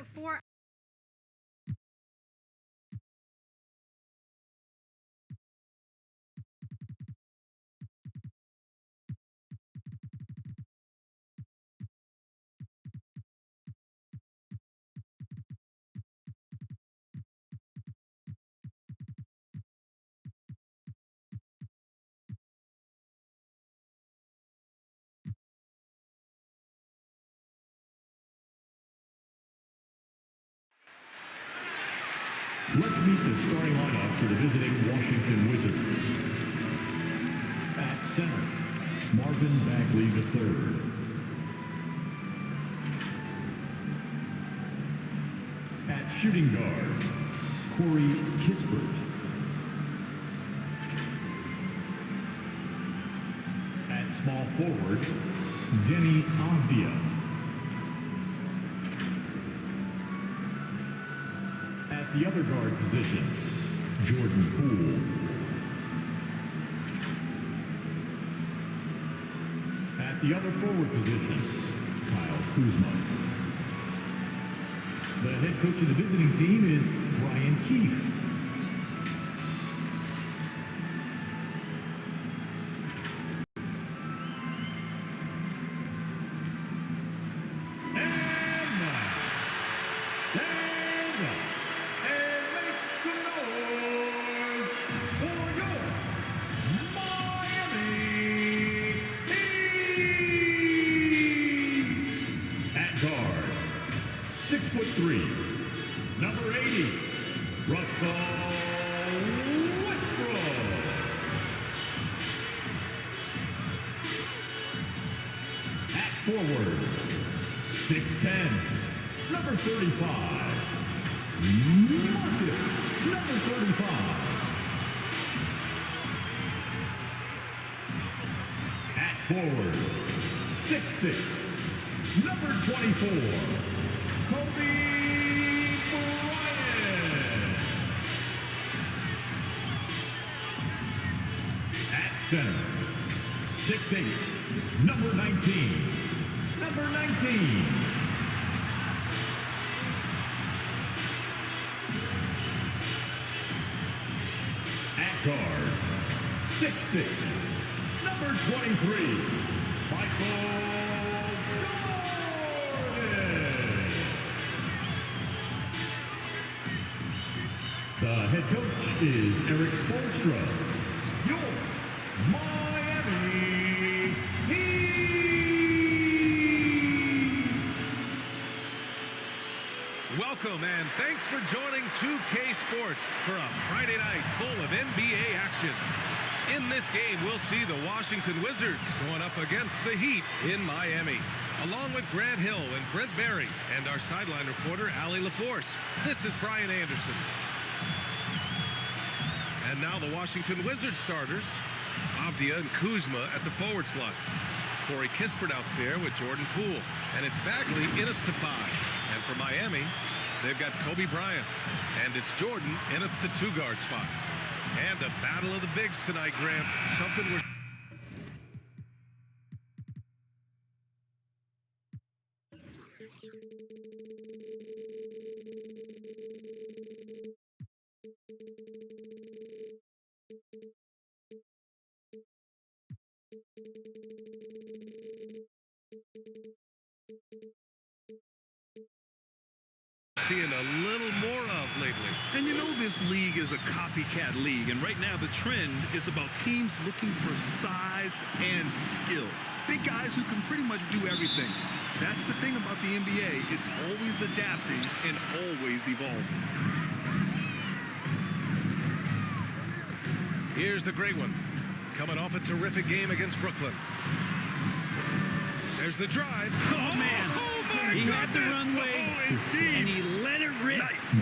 for Let's meet the starting lineup for the visiting Washington Wizards. At center, Marvin Bagley III. At shooting guard, Corey Kispert. At small forward, Denny Avdia. At the other guard position, Jordan Poole. At the other forward position, Kyle Kuzma. The head coach of the visiting team is Brian Keefe. Forward, 6'10", number 35. Marcus, number 35. At forward, 6'6", number 24. Kobe Bryant. At center, 6'8", number 19. Number 19. At guard, 6'6", number 23, Michael Jordan. The head coach is Eric Spoelstra. Your Miami Welcome and thanks for joining 2K Sports for a Friday night full of NBA action. In this game, we'll see the Washington Wizards going up against the Heat in Miami. Along with Grant Hill and Brent Barry and our sideline reporter, Allie LaForce. This is Brian Anderson. And now the Washington Wizards starters, Avdia and Kuzma at the forward slots. Corey Kispert out there with Jordan Poole. And it's Bagley in at the 5. And for Miami, they've got Kobe Bryant. And it's Jordan in at the 2-guard spot. And a battle of the bigs tonight, Grant. Something we're... seeing a little more of lately. And you know this league is a copycat league, and right now the trend is about teams looking for size and skill. Big guys who can pretty much do everything. That's the thing about the NBA. It's always adapting and always evolving. Here's the great one. Coming off a terrific game against Brooklyn. There's the drive. Oh, man. He had the runway, and he let it rip. Nice.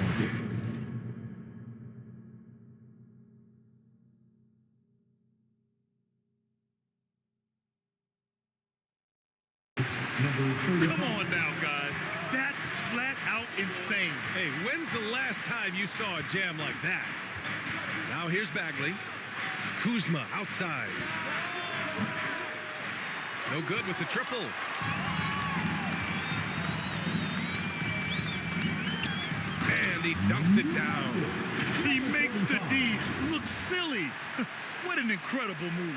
Come on now, guys. That's flat out insane. Hey, when's the last time you saw a jam like that? Now here's Bagley. Kuzma outside. No good with the triple. he dunks it down. He makes the D look silly. What an incredible move.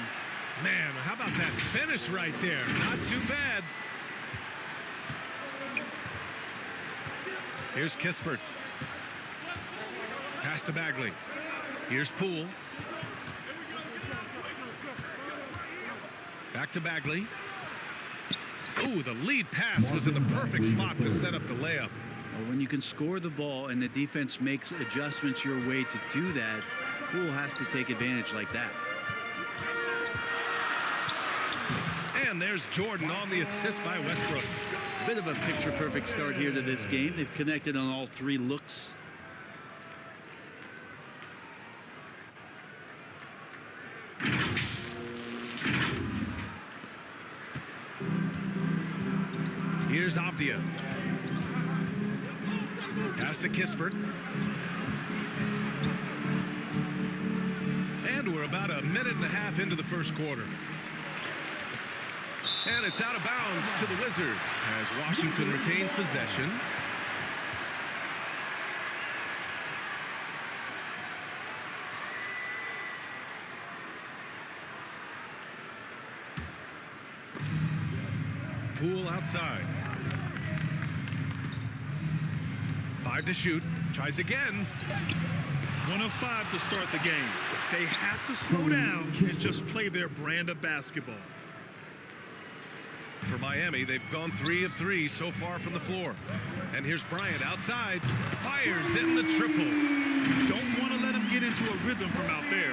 Man, how about that finish right there? Not too bad. Here's Kispert. Pass to Bagley. Here's Poole. Back to Bagley. Ooh, the lead pass was in the perfect spot to set up the layup. Well, when you can score the ball and the defense makes adjustments your way to do that, Poole has to take advantage like that. And there's Jordan on the assist by Westbrook. Bit of a picture-perfect start here to this game. They've connected on all three looks. Here's Avdia. Pass to Kispert. And we're about a minute and a half into the first quarter. And it's out of bounds to the Wizards as Washington retains possession. Poole outside. 5 to shoot. Tries again. 1 of 5 to start the game. They have to slow down and just play their brand of basketball. For Miami, they've gone 3 of 3 so far from the floor. And here's Bryant outside. Fires in the triple. Don't want to let him get into a rhythm from out there.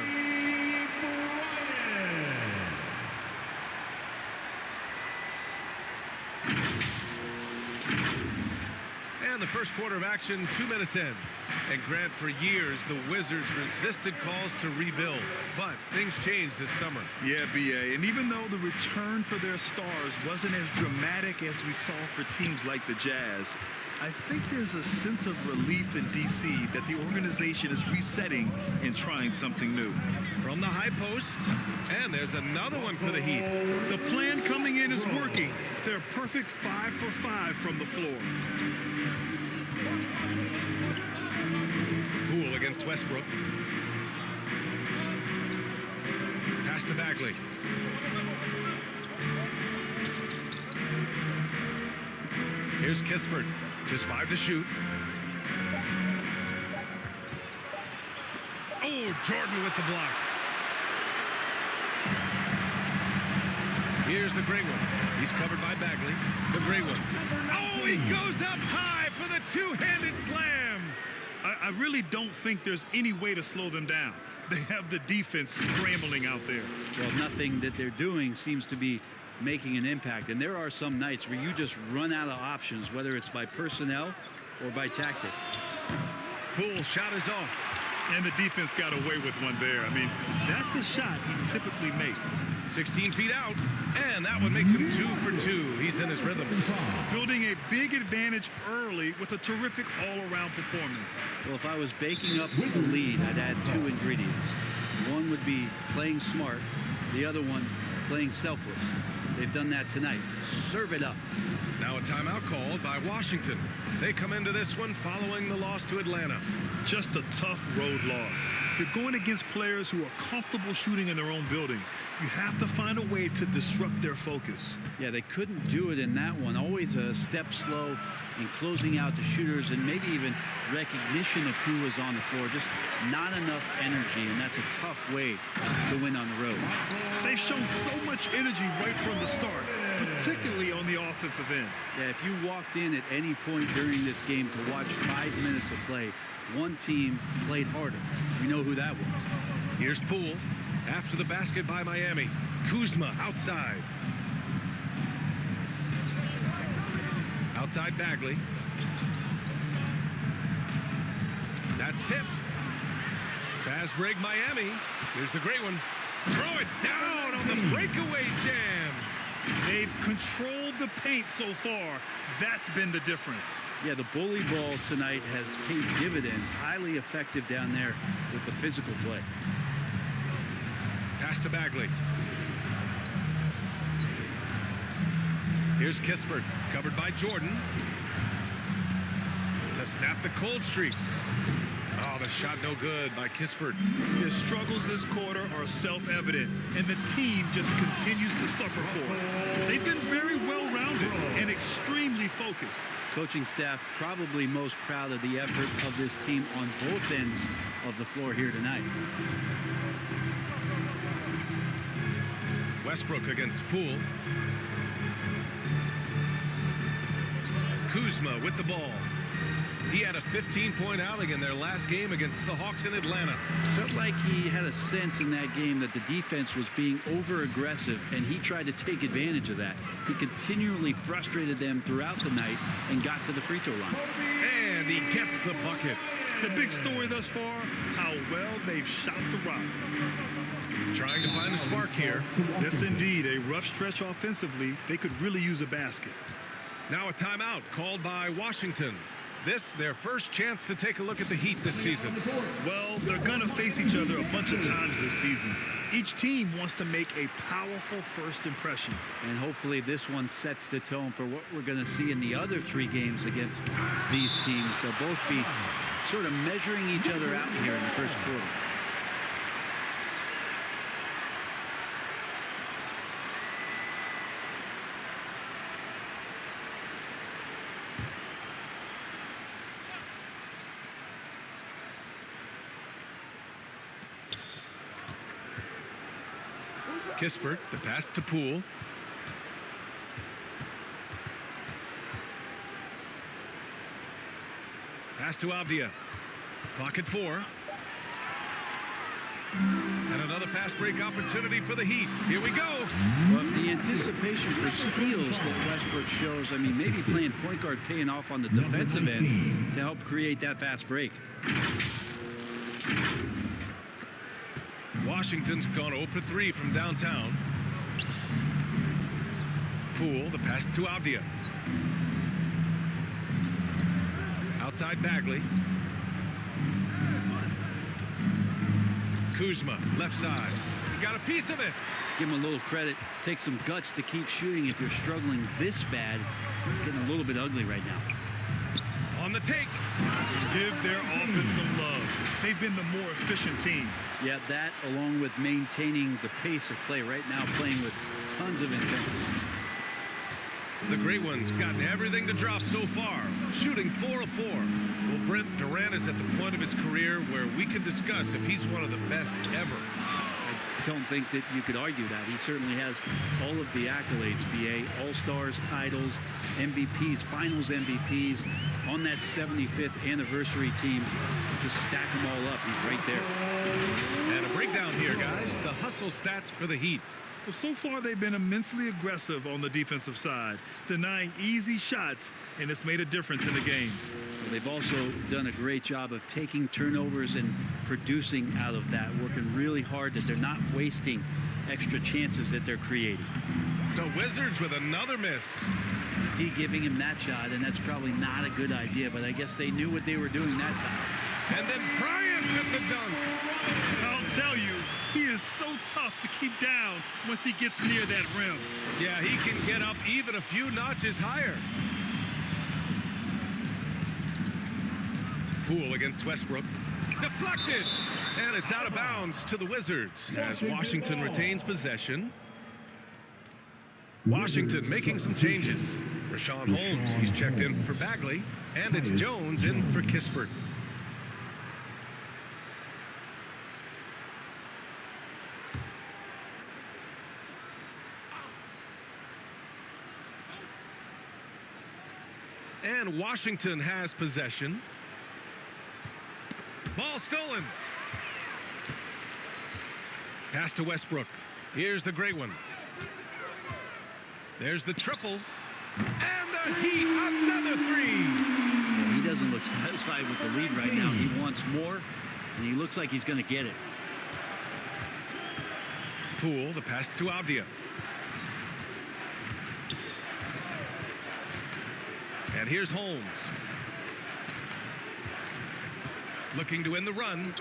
And the first quarter of action, 2 minutes in. And Grant, for years, the Wizards resisted calls to rebuild. But things changed this summer. Yeah, B.A. And even though the return for their stars wasn't as dramatic as we saw for teams like the Jazz, I think there's a sense of relief in D.C. that the organization is resetting and trying something new. From the high post, and there's another one for the Heat. The plan coming in is working. They're perfect 5 for 5 from the floor. Poole against Westbrook. Pass to Bagley. Here's Kispert. Just 5 to shoot. Oh, Jordan with the block. Here's the great one. He's covered by Bagley. The great one. Oh, he goes up high for the two-handed slam. I really don't think there's any way to slow them down. They have the defense scrambling out there. Well, nothing that they're doing seems to be making an impact. And there are some nights where you just run out of options, whether it's by personnel or by tactic. Poole shot is off. And the defense got away with one there. I mean, that's a shot he typically makes. 16 feet out, and that one makes him 2 for 2. He's in his rhythm. Building a big advantage early with a terrific all-around performance. Well, if I was baking up the lead, I'd add 2 ingredients. One would be playing smart. The other one, playing selfless. They've done that tonight. Serve it up. Now a timeout called by Washington. They come into this one following the loss to Atlanta. Just a tough road loss. You're going against players who are comfortable shooting in their own building. You have to find a way to disrupt their focus. Yeah, they couldn't do it in that one. Always a step slow in closing out the shooters and maybe even recognition of who was on the floor. Just not enough energy, and that's a tough way to win on the road. They've shown so much energy right from the start, particularly on the offensive end. Yeah, if you walked in at any point during this game to watch 5 minutes of play, one team played harder. We know who that was. Here's Poole. After the basket by Miami. Kuzma outside. Outside Bagley. That's tipped. Fast break Miami. Here's the great one. Throw it down on the breakaway jam. They've controlled the paint so far. That's been the difference. Yeah, the bully ball tonight has paid dividends. Highly effective down there with the physical play. Pass to Bagley. Here's Kispert, covered by Jordan. To to snap the cold streak. Oh, the shot no good by Kispert. His struggles this quarter are self-evident, and the team just continues to suffer for it. They've been very well-rounded and extremely focused. Coaching staff probably most proud of the effort of this team on both ends of the floor here tonight. Westbrook against Poole. Kuzma with the ball. He had a 15-point outing in their last game against the Hawks in Atlanta. Felt like he had a sense in that game that the defense was being over-aggressive, and he tried to take advantage of that. He continually frustrated them throughout the night and got to the free throw line. And he gets the bucket. The big story thus far, how well they've shot the rock. Trying to find a spark here. Yes, indeed. A rough stretch offensively. They could really use a basket. Now a timeout called by Washington. This, their first chance to take a look at the Heat this season. Well, they're going to face each other a bunch of times this season. Each team wants to make a powerful first impression. And hopefully this one sets the tone for what we're going to see in the other 3 games against these teams. They'll both be sort of measuring each other out here in the first quarter. Kispert, the pass to Poole. Pass to Avdia. Clock at 4. And another fast break opportunity for the Heat. Here we go. Well, the anticipation for steals that Westbrook shows, I mean, maybe playing point guard paying off on the defensive end to help create that fast break. Washington's gone 0 for 3 from downtown. Poole, the pass to Avdia. Outside Bagley. Kuzma, left side. He got a piece of it. Give him a little credit. Take some guts to keep shooting if you're struggling this bad. It's getting a little bit ugly right now. On the take. Give their offense some love. They've been the more efficient team. Yeah, that along with maintaining the pace of play right now, playing with tons of intensity. The Great Ones gotten everything to drop so far, shooting 4 of 4. Well, Brent, Durant is at the point of his career where we can discuss if he's one of the best ever. I don't think that you could argue that. He certainly has all of the accolades, BA, All-Stars, titles, MVPs, Finals MVPs. On that 75th anniversary team, just stack them all up. He's right there. And a breakdown here, guys. The hustle stats for the Heat. Well, so far they've been immensely aggressive on the defensive side, denying easy shots, and it's made a difference in the game. Well, they've also done a great job of taking turnovers and producing out of that, working really hard that they're not wasting extra chances that they're creating. The Wizards with another miss. D giving him that shot, and that's probably not a good idea, but I guess they knew what they were doing that time. And then Bryant with the dunk. I'll tell you, he is so tough to keep down once he gets near that rim. Yeah, he can get up even a few notches higher. Poole against Westbrook. Deflected. And it's out of bounds to the Wizards as Washington retains possession. Washington making some changes. Rashawn Holmes, he's checked in for Bagley. And it's Jones in for Kispert. And Washington has possession. Ball stolen. Pass to Westbrook. Here's the great one. There's the triple. And the Heat, another 3. He doesn't look satisfied with the lead right now. He wants more, and he looks like he's going to get it. Poole, the pass to Avdia. And here's Holmes. Looking to end the run.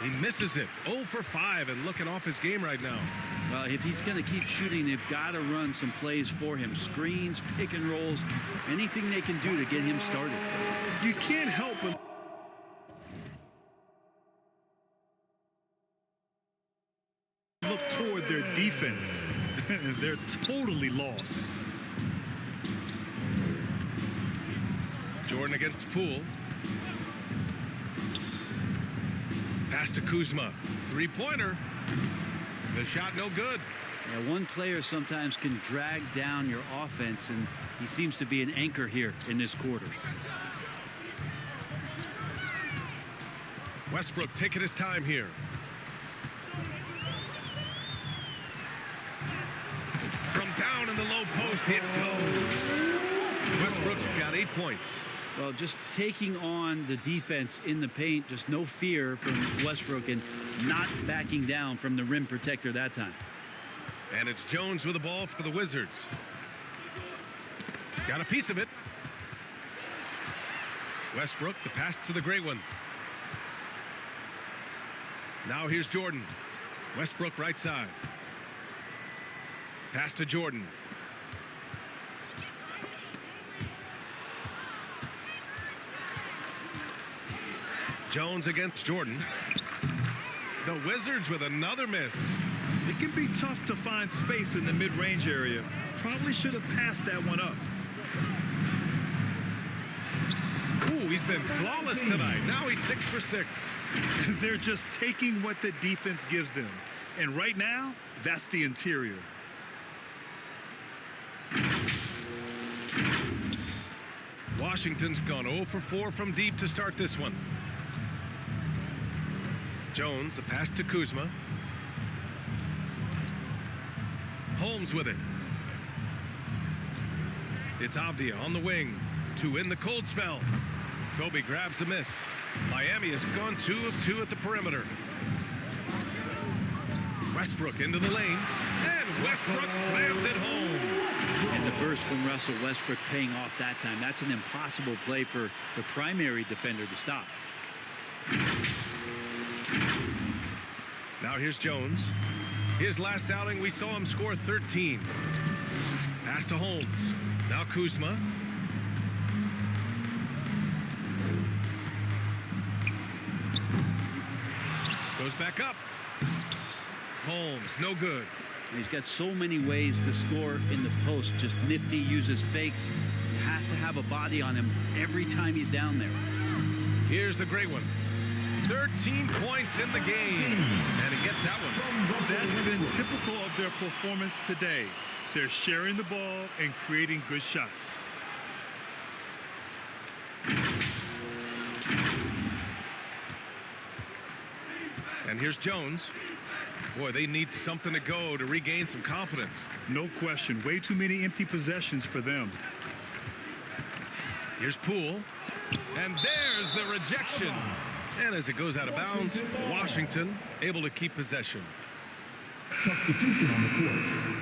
He misses it. 0 for 5 and looking off his game right now. Well, if he's going to keep shooting, they've got to run some plays for him. Screens, pick and rolls, anything they can do to get him started. You can't help but look toward their defense. They're totally lost. Jordan against Poole. Pass to Kuzma. Three-pointer. The shot no good. Yeah, one player sometimes can drag down your offense, and he seems to be an anchor here in this quarter. Westbrook taking his time here. From down in the low post, it goes. Westbrook's got 8 points. Well, just taking on the defense in the paint, just no fear from Westbrook and not backing down from the rim protector that time. And it's Jones with the ball for the Wizards. Got a piece of it. Westbrook, the pass to the great one. Now here's Jordan. Westbrook right side. Pass to Jordan. Jones against Jordan. The Wizards with another miss. It can be tough to find space in the mid-range area. Probably should have passed that one up. Ooh, he's been flawless tonight. Now he's 6 for 6. They're just taking what the defense gives them. And right now, that's the interior. Washington's gone 0 for 4 from deep to start this one. Jones, the pass to Kuzma. Holmes with it. It's Avdia on the wing to end the cold spell. Kobe grabs the miss. Miami has gone 2 of 2 at the perimeter. Westbrook into the lane, and Westbrook slams it home. And the burst from Russell Westbrook paying off that time. That's an impossible play for the primary defender to stop. Now here's Jones. His last outing, we saw him score 13. Pass to Holmes. Now Kuzma. Goes back up. Holmes, no good. And he's got so many ways to score in the post. Just nifty, uses fakes. You have to have a body on him every time he's down there. Here's the great one. 13 points in the game. And he gets that one. That's been typical of their performance today. They're sharing the ball and creating good shots. And here's Jones. Boy, they need something to go to regain some confidence. No question. Way too many empty possessions for them. Here's Poole. And there's the rejection. And as it goes out of bounds, Washington able to keep possession. Substitution on the court.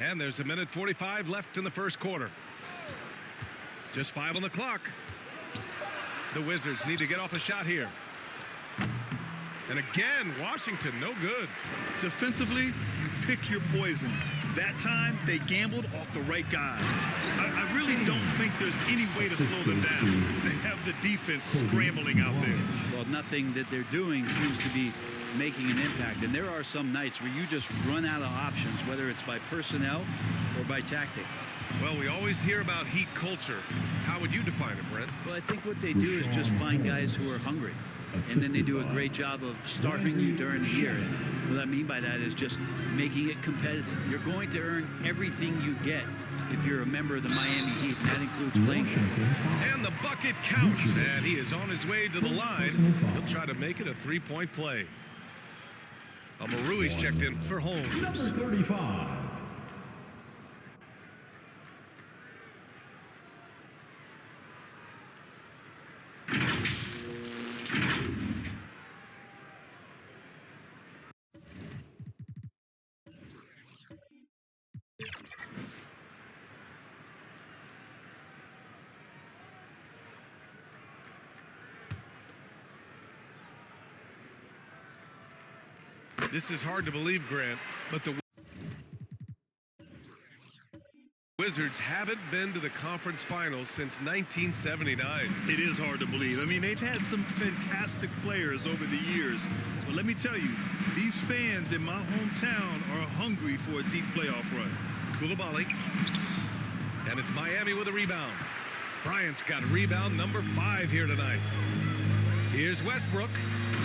And there's 1:45 left in the first quarter. Just 5 on the clock. The Wizards need to get off a shot here. And again, Washington, no good. Defensively, you pick your poison. That time, they gambled off the right guy. I really don't think there's any way to slow them down. They have the defense scrambling out there. Well, nothing that they're doing seems to be making an impact. And there are some nights where you just run out of options, whether it's by personnel or by tactic. Well, we always hear about heat culture. How would you define it, Brent? Well, I think what they do is just find guys who are hungry. And then they do a great job of starving you during the year. And what I mean by that is just making it competitive. You're going to earn everything you get if you're a member of the Miami Heat, and that includes playing. And the bucket counts, and he is on his way to the line. He'll try to make it a three-point play. Marui's checked in for Holmes. Number 35. This is hard to believe, Grant, but the Wizards haven't been to the conference finals since 1979. It is hard to believe. I mean, they've had some fantastic players over the years. But let me tell you, these fans in my hometown are hungry for a deep playoff run. Koulibaly. And it's Miami with a rebound. Bryant's got rebound number 5 here tonight. Here's Westbrook.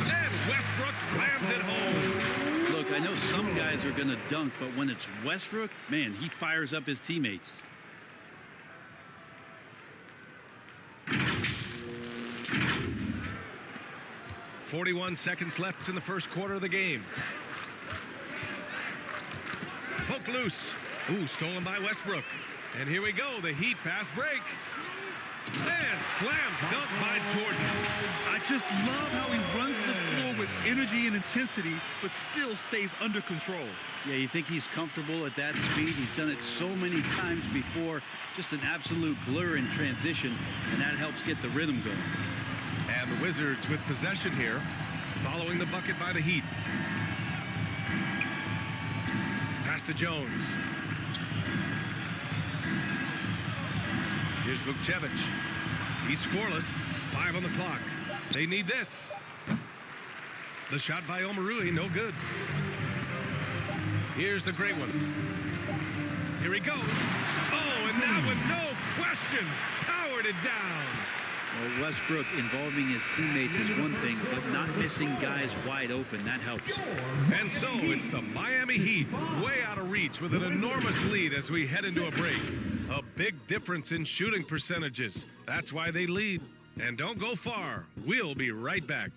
And Westbrook slams it home. Look, I know some guys are going to dunk, but when it's Westbrook, man, he fires up his teammates. .41 seconds left in the first quarter of the game. Poke loose. Ooh, stolen by Westbrook. And here we go, the Heat fast break. And slam dunk by Jordan. I just love how he runs the floor with energy and intensity, but still stays under control. Yeah, you think he's comfortable at that speed? He's done it so many times before. Just an absolute blur in transition, and that helps get the rhythm going. And the Wizards with possession here, following the bucket by the Heat. Pass to Jones. Here's Vukcevic. He's scoreless. 5 on the clock. They need this. The shot by Omarui, no good. Here's the great one. Here he goes. Oh, and that one, no question, powered it down. Well, Westbrook involving his teammates is one thing, but not missing guys wide open, that helps. And so it's the Miami Heat, way out of reach with an enormous lead as we head into a break. A big difference in shooting percentages. That's why they lead. And don't go far. We'll be right back.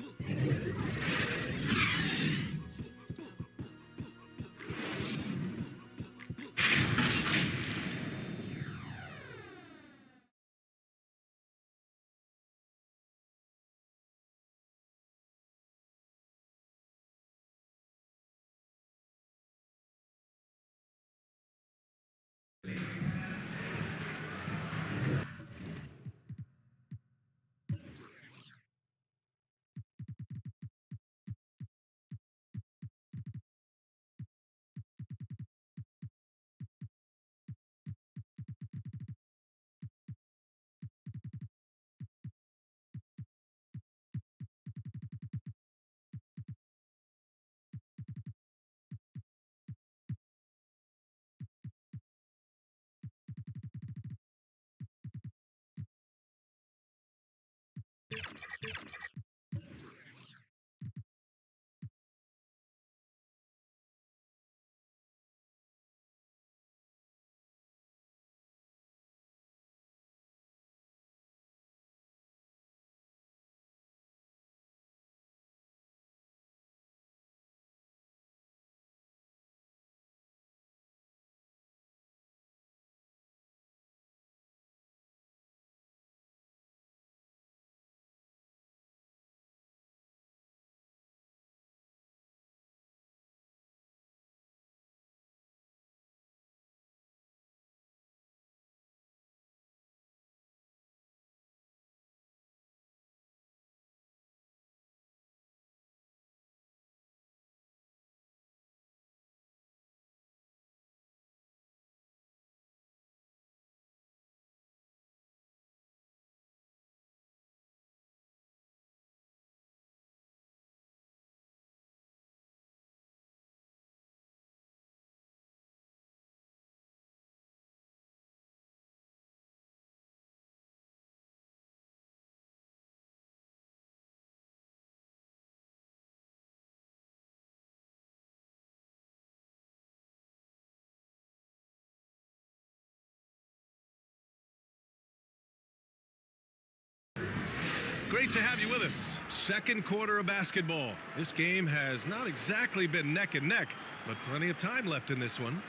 Great to have you with us. Second quarter of basketball. This game has not exactly been neck and neck, but plenty of time left in this one.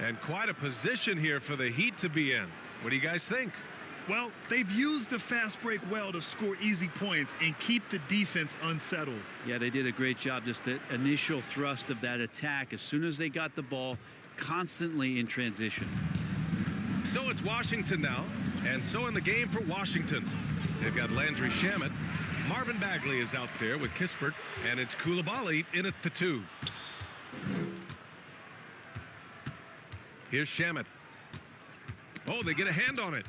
And quite a position here for the Heat to be in. What do you guys think? Well, they've used the fast break well to score easy points and keep the defense unsettled. Yeah, they did a great job. Just the initial thrust of that attack, as soon as they got the ball, constantly in transition. So it's Washington now, and so in the game for Washington. They've got Landry Shamet. Marvin Bagley is out there with Kispert, and it's Koulibaly in at the 2. Here's Shamet. Oh, they get a hand on it.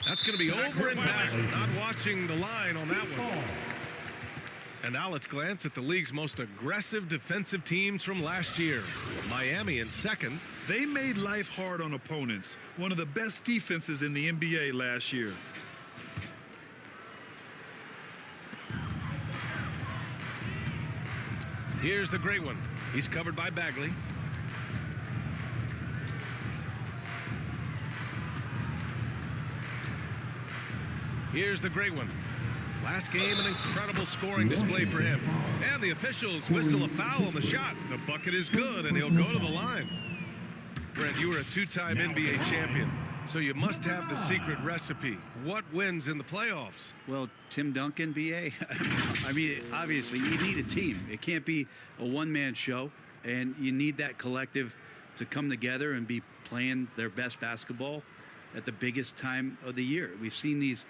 That's going to be over and back. Not watching the line on that one. And now let's glance at the league's most aggressive defensive teams from last year. Miami in second. They made life hard on opponents. One of the best defenses in the NBA last year. Here's the great one. He's covered by Bagley. Here's the great one. Last game, an incredible scoring display for him. And the officials whistle a foul on the shot. The bucket is good, and he'll go to the line. Brent, you were a two-time NBA champion, so you must have the secret recipe. What wins in the playoffs? Well, Tim Duncan, B.A., I mean, obviously, you need a team. It can't be a one-man show, and you need that collective to come together and be playing their best basketball at the biggest time of the year. We've seen these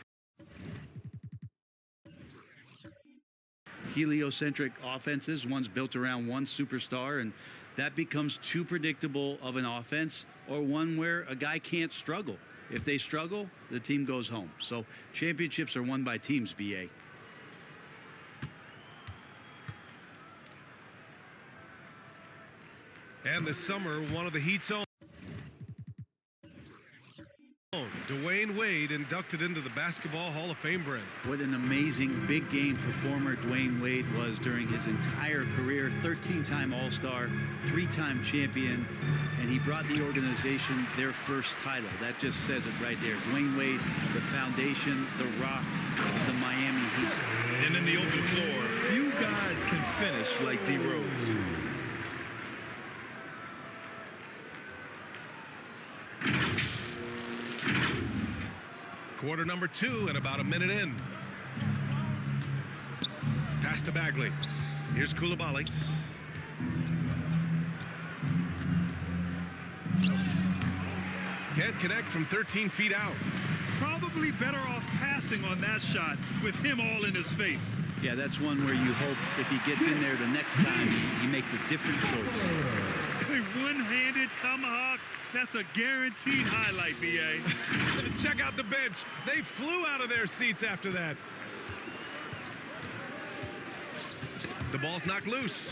heliocentric offenses, one's built around one superstar, and that becomes too predictable of an offense, or one where a guy can't struggle. If they struggle, the team goes home. So championships are won by teams, B.A. And this summer, one of the Heat's own, Dwayne Wade, inducted into the Basketball Hall of Fame, Brent. What an amazing big game performer Dwayne Wade was during his entire career. 13-time All-Star, 3-time champion, and he brought the organization their first title. That just says it right there. Dwayne Wade, the foundation, the rock of the Miami Heat. And in the open floor, few guys can finish like D. Rose. Quarter number 2 and about a minute in. Pass to Bagley. Here's Coulibaly. Can't connect from 13 feet out. Probably better off passing on that shot with him all in his face. Yeah, that's one where you hope if he gets in there the next time, he makes a different choice. A one-handed tomahawk, that's a guaranteed highlight, B.A. Check out the bench. They flew out of their seats after that. The ball's knocked loose.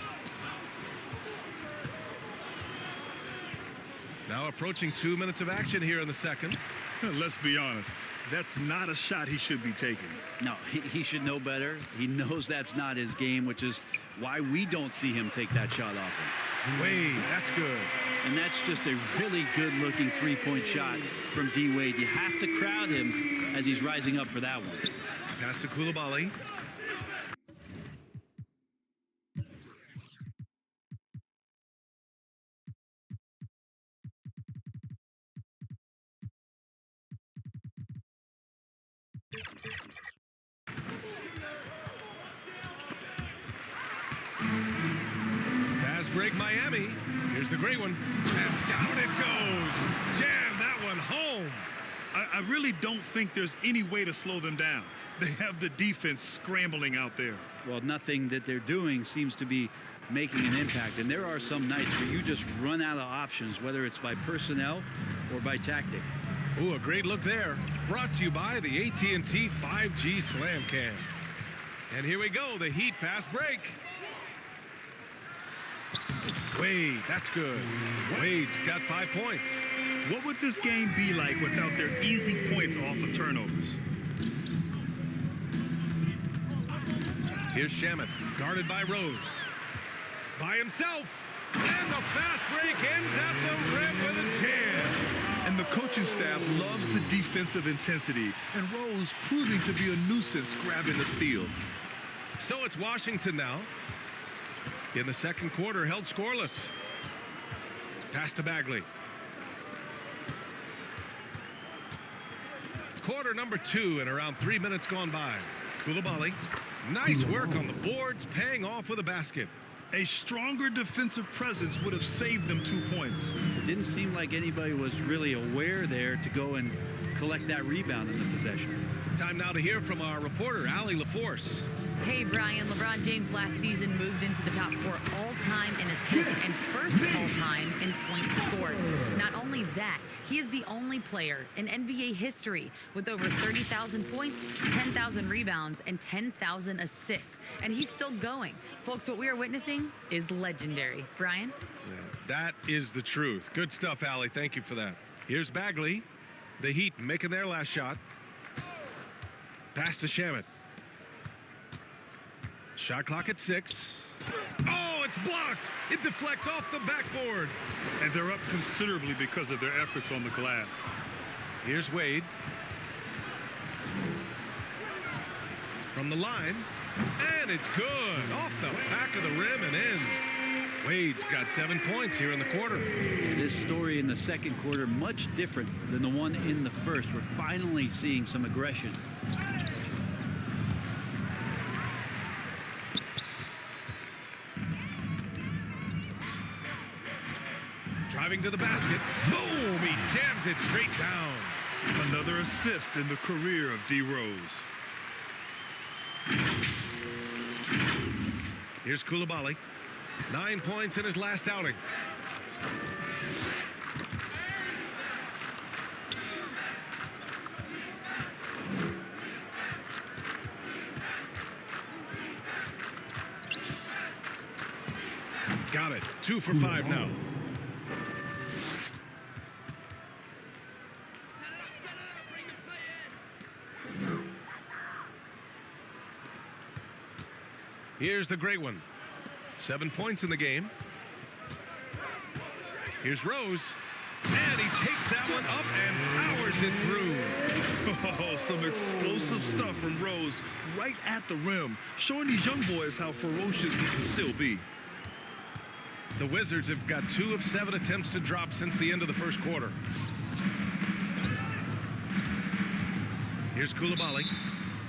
Now approaching 2 minutes of action here in the second. Let's be honest, that's not a shot he should be taking. No, he should know better. He knows that's not his game, which is why we don't see him take that shot often. Wade, that's good. And that's just a really good-looking three-point shot from D. Wade. You have to crowd him as he's rising up for that one. Pass to Coulibaly. Fast break Miami. Here's the great one. And down it goes. Jam that one home. I really don't think there's any way to slow them down. They have the defense scrambling out there. Well, nothing that they're doing seems to be making an impact. And there are some nights where you just run out of options, whether it's by personnel or by tactic. Ooh, a great look there. Brought to you by the AT&T 5G Slam Cam. And here we go, the Heat fast break. Wade, that's good. Wade's got 5 points. What would this game be like without their easy points off of turnovers? Here's Shamet, guarded by Rose. By himself. And the fast break ends at the rim with a jam. And the coaching staff loves the defensive intensity, and Rose proving to be a nuisance grabbing the steal. So it's Washington now. In the second quarter, held scoreless. Pass to Bagley. Quarter number 2 and around 3 minutes gone by. Coulibaly. Nice work on the boards, paying off with a basket. A stronger defensive presence would have saved them 2 points. It didn't seem like anybody was really aware there to go and collect that rebound in the possession. Time now to hear from our reporter, Allie LaForce. Hey, Brian. LeBron James last season moved into the top 4 all-time in assists and first all-time in points scored. Not only that, he is the only player in NBA history with over 30,000 points, 10,000 rebounds, and 10,000 assists. And he's still going. Folks, what we are witnessing is legendary. Brian? Yeah, that is the truth. Good stuff, Allie. Thank you for that. Here's Bagley. The Heat making their last shot. Pass to Shamet. Shot clock at 6. Oh, it's blocked. It deflects off the backboard. And they're up considerably because of their efforts on the glass. Here's Wade. From the line. And it's good. Off the back of the rim and in. Wade's got 7 points here in the quarter. This story in the second quarter, much different than the one in the first. We're finally seeing some aggression. Driving to the basket. Boom! He jams it straight down. Another assist in the career of D. Rose. Here's Coulibaly. 9 points in his last outing. Got it. 2 for 5 now. Here's the great one. 7 points in the game. Here's Rose. And he takes that one up and powers it through. Oh, some explosive stuff from Rose right at the rim, showing these young boys how ferocious he can still be. The Wizards have got 2 of 7 attempts to drop since the end of the first quarter. Here's Coulibaly.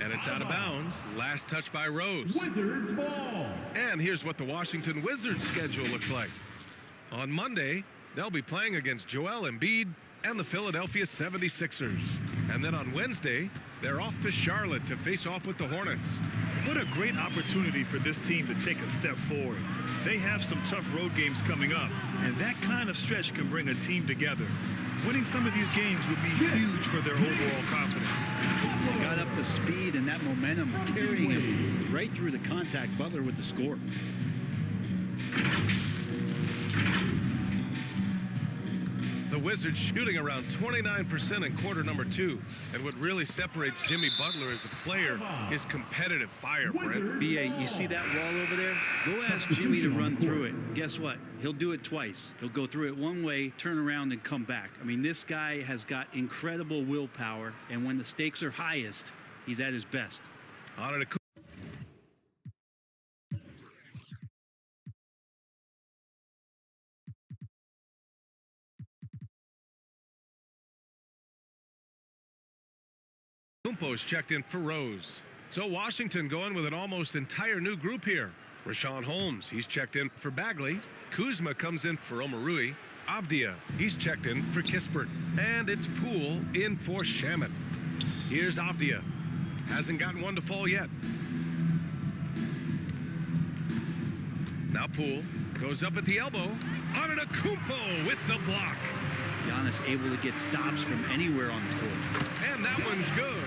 And it's out of bounds. Last touch by Rose. Wizards ball. And here's what the Washington Wizards schedule looks like. On Monday, they'll be playing against Joel Embiid and the Philadelphia 76ers. And then on Wednesday, they're off to Charlotte to face off with the Hornets. What a great opportunity for this team to take a step forward. They have some tough road games coming up, and that kind of stretch can bring a team together. Winning some of these games would be huge for their overall confidence. Got up to speed and that momentum carrying him right through the contact. Butler with the score. The Wizards shooting around 29% in quarter number 2. And what really separates Jimmy Butler as a player is competitive fire, Brent. B.A., you see that wall over there? Go ask Jimmy to run through it. Guess what? He'll do it twice. He'll go through it one way, turn around, and come back. I mean, this guy has got incredible willpower, and when the stakes are highest, he's at his best. On it. Kumpo's checked in for Rose. So Washington going with an almost entire new group here. Rashawn Holmes, he's checked in for Bagley. Kuzma comes in for Omarui. Avdia, he's checked in for Kispert. And it's Poole in for Shamet. Here's Avdia. Hasn't gotten one to fall yet. Now Poole goes up at the elbow. Antetokounmpo with the block. Giannis able to get stops from anywhere on the court. And that one's good.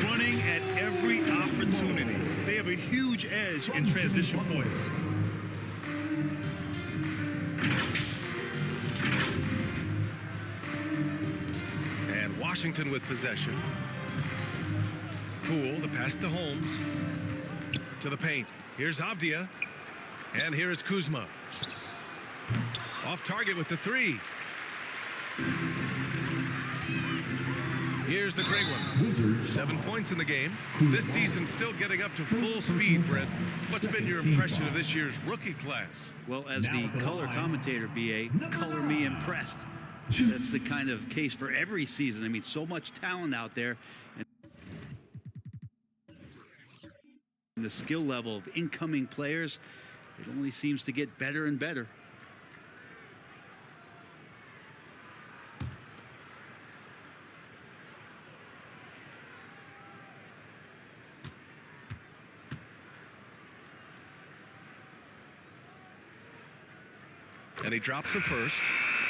Running at every opportunity. They have a huge edge in transition points. And Washington with possession. Poole, the pass to Holmes. To the paint. Here's Avdia. And here is Kuzma. Off target with the 3. Here's the great one. 7 points in the game. This season still getting up to full speed, Brent. What's been your impression of this year's rookie class? Well, as the color commentator, B.A., color me impressed. That's the kind of case for every season. I mean, so much talent out there. And the skill level of incoming players, it only seems to get better and better. And he drops the first.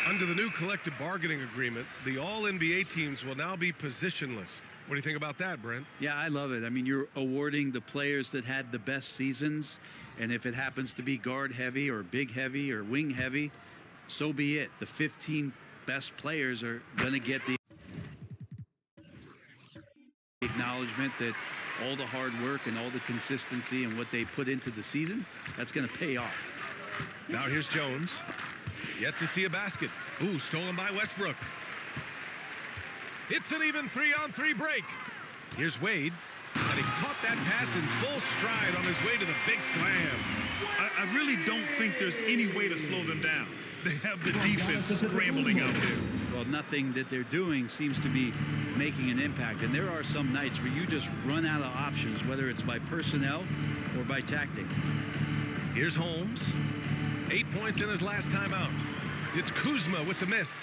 Under the new collective bargaining agreement, the all-NBA teams will now be positionless. What do you think about that, Brent? Yeah, I love it. I mean, you're awarding the players that had the best seasons, and if it happens to be guard heavy or big heavy or wing heavy, so be it. The 15 best players are going to get the acknowledgement that all the hard work and all the consistency and what they put into the season, that's going to pay off. Now here's Jones. Yet to see a basket. Ooh, stolen by Westbrook. It's an even 3-on-3 break. Here's Wade. And he caught that pass in full stride on his way to the big slam. I really don't think there's any way to slow them down. They have the defense scrambling out there. Well, nothing that they're doing seems to be making an impact. And there are some nights where you just run out of options, whether it's by personnel or by tactic. Here's Holmes. 8 points in his last time out. It's Kuzma with the miss.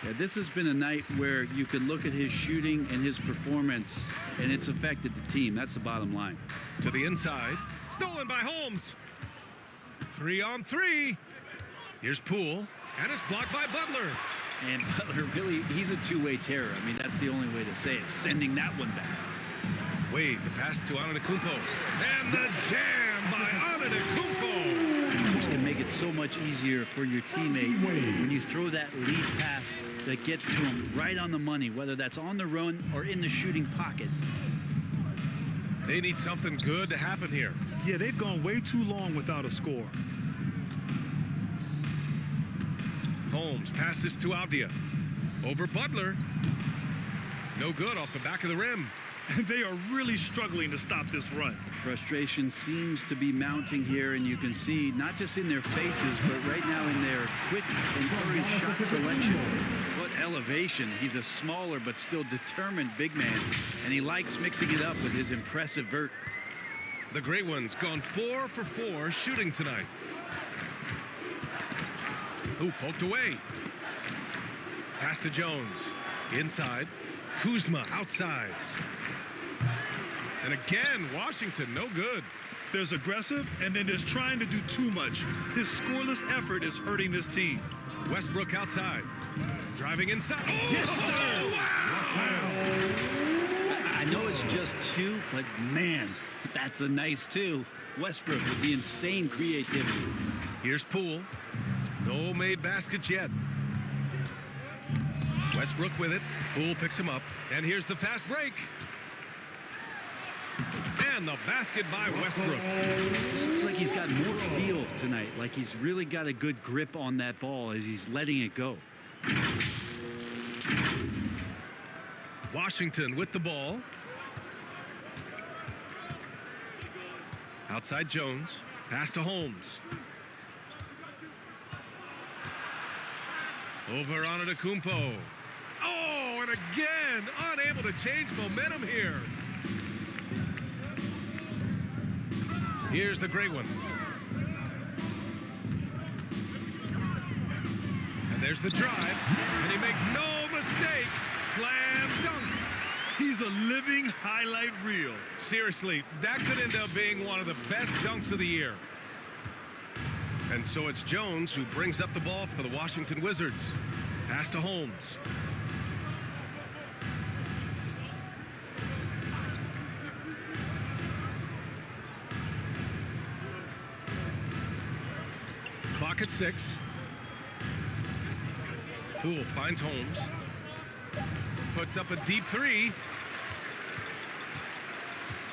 Yeah, this has been a night where you can look at his shooting and his performance, and it's affected the team. That's the bottom line. To the inside. Stolen by Holmes. 3-on-3. Here's Poole. And it's blocked by Butler. And Butler, really, he's a two-way terror. I mean, that's the only way to say it. Sending that one back. Wade, the pass to Antetokounmpo. And the jam by Antetokounmpo. Can make it so much easier for your teammate when you throw that lead pass that gets to him right on the money, whether that's on the run or in the shooting pocket. They need something good to happen here. Yeah, they've gone way too long without a score. Holmes passes to Avdia. Over Butler. No good off the back of the rim. They are really struggling to stop this run. Frustration seems to be mounting here, and you can see not just in their faces, but right now in their quick and hurried shot selection. What elevation. He's a smaller but still determined big man, and he likes mixing it up with his impressive vert. The Great One's gone 4 for 4 shooting tonight. Ooh, poked away. Pass to Jones. Inside. Kuzma outside. And again, Washington, no good. There's aggressive, and then there's trying to do too much. His scoreless effort is hurting this team. Westbrook outside. Driving inside. Oh, yes, sir! Wow! I know it's just 2, but man, that's a nice 2. Westbrook with the insane creativity. Here's Poole. No made baskets yet. Westbrook with it. Poole picks him up. And here's the fast break. And the basket by Westbrook. Looks like he's got more feel tonight. Like he's really got a good grip on that ball as he's letting it go. Washington with the ball. Outside Jones. Pass to Holmes. Over Antetokounmpo. Oh, and again, unable to change momentum here. Here's the Great One. And there's the drive. And he makes no mistake. Slam dunk. He's a living highlight reel. Seriously, that could end up being one of the best dunks of the year. And so it's Jones who brings up the ball for the Washington Wizards. Pass to Holmes. Clock at 6. Poole finds Holmes. Puts up a deep 3.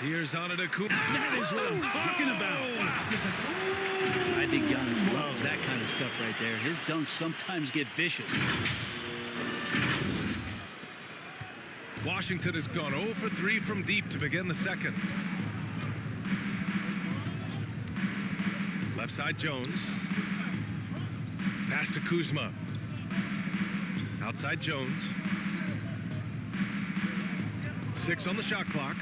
Here's Antetokounmpo. That is what I'm talking about. I think Giannis loves that kind of stuff right there. His dunks sometimes get vicious. Washington has gone 0 for 3 from deep to begin the second. Left side Jones. Pass to Kuzma. Outside Jones. 6 on the shot clock.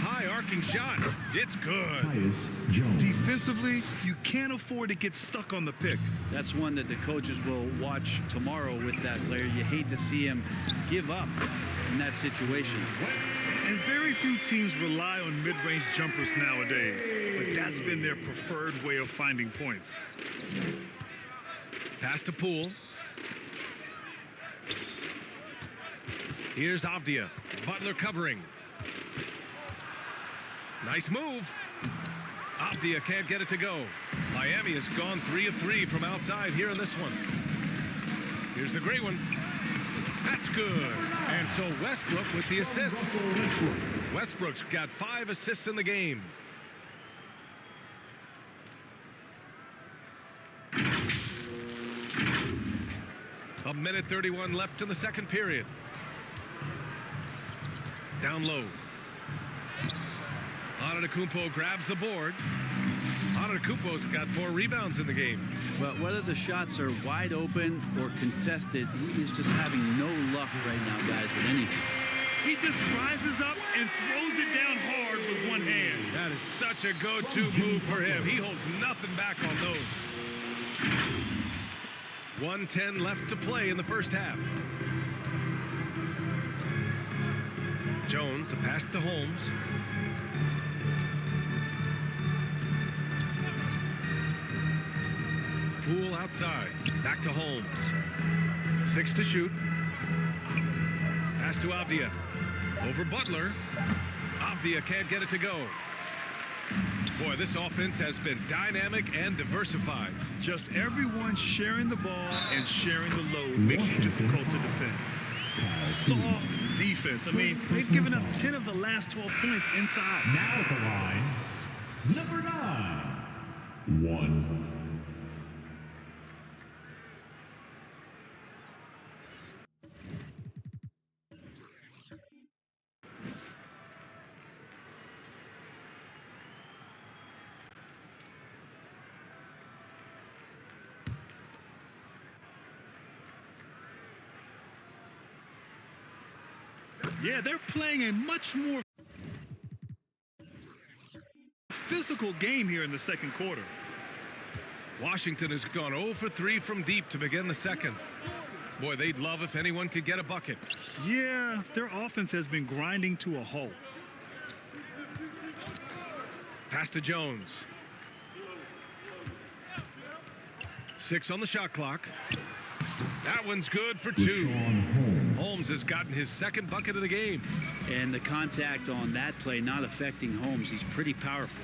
High arcing shot. It's good. Tyus Jones. Defensively, you can't afford to get stuck on the pick. That's one that the coaches will watch tomorrow with that player. You hate to see him give up in that situation. And very few teams rely on mid-range jumpers nowadays, but that's been their preferred way of finding points. Pass to Poole. Here's Avdia. Butler covering. Nice move. Avdia can't get it to go. Miami has gone 3 of 3 from outside here in this one. Here's the great one. That's good. And so Westbrook with the assist. Westbrook's got 5 assists in the game. A minute 31 left in the second period. Down low. Antetokounmpo grabs the board. Antetokounmpo's got 4 rebounds in the game. Well, whether the shots are wide open or contested, he is just having no luck right now, guys, with anything. He just rises up and throws it down hard with one hand. That is such a go-to move for him. He holds nothing back on those. 1:10 left to play in the first half. Jones, the pass to Holmes. Poole outside. Back to Holmes. 6 to shoot. Pass to Avdia. Over Butler. Avdia can't get it to go. Boy, this offense has been dynamic and diversified. Just everyone sharing the ball and sharing the load makes you difficult to defend. Soft defense. I mean, they've given up 10 of the last 12 points inside. Now at the line, number 9, 1. Yeah, they're playing a much more physical game here in the second quarter. Washington has gone 0 for 3 from deep to begin the second. Boy, they'd love if anyone could get a bucket. Yeah, their offense has been grinding to a halt. Pass to Jones. 6 on the shot clock. That one's good for 2. Holmes has gotten his second bucket of the game. And the contact on that play not affecting Holmes. He's pretty powerful.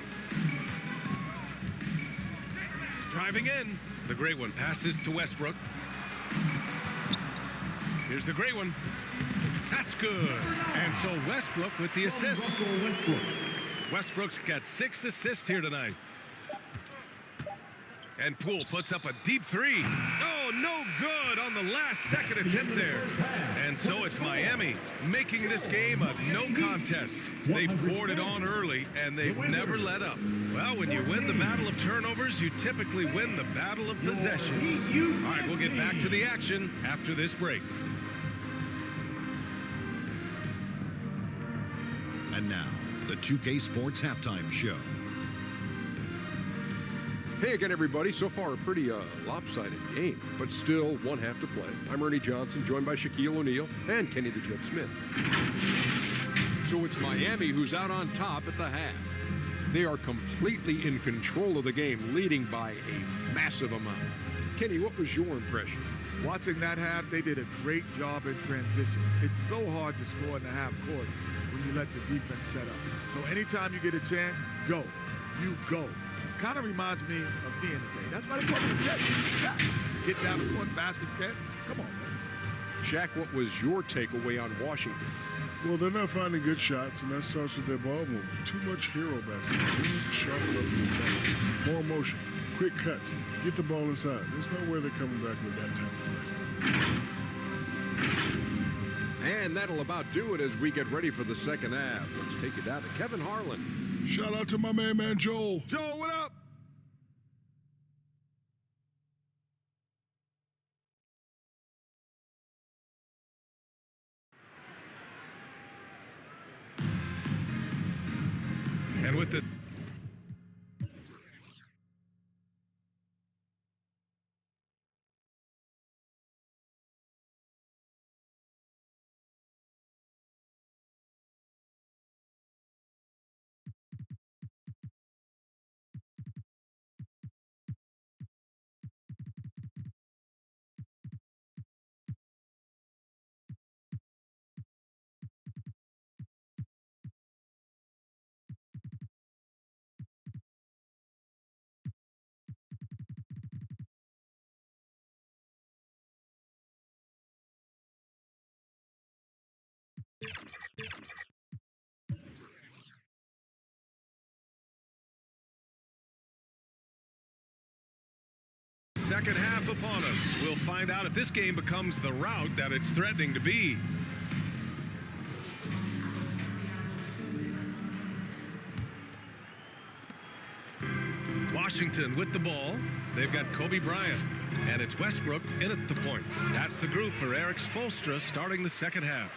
Driving in. The great one passes to Westbrook. Here's the great one. That's good. And so Westbrook with the assist. Westbrook's got 6 assists here tonight. And Poole puts up a deep 3. Oh, no good on the last second attempt there. And so it's Miami making this game a no contest. They poured it on early, and they've never let up. Well, when you win the battle of turnovers, you typically win the battle of possession. All right, we'll get back to the action after this break. And now, the 2K Sports Halftime Show. Hey again, everybody. So far, a pretty lopsided game, but still one half to play. I'm Ernie Johnson, joined by Shaquille O'Neal and Kenny the Jet Smith. So it's Miami who's out on top at the half. They are completely in control of the game, leading by a massive amount. Kenny, what was your impression? Watching that half, they did a great job in transition. It's so hard to score in the half court when you let the defense set up. So anytime you get a chance, go. You go. Kind of reminds me of being today. That's why they call me the Jet. Get down the court, basket catch. Come on, man. Shaq, what was your takeaway on Washington? Well, they're not finding good shots, and that starts with their ball movement. Too much hero basketball. They need to sharpen up the attack. More motion, quick cuts, get the ball inside. There's no way they're coming back with that type of play. And that'll about do it as we get ready for the second half. Let's take it down to Kevin Harlan. Shout out to my man Joel. Joel, what up? And with the second half upon us. We'll find out if this game becomes the rout that it's threatening to be. Washington with the ball. They've got Kobe Bryant, and it's Westbrook in at the point. That's the group for Eric Spoelstra starting the second half.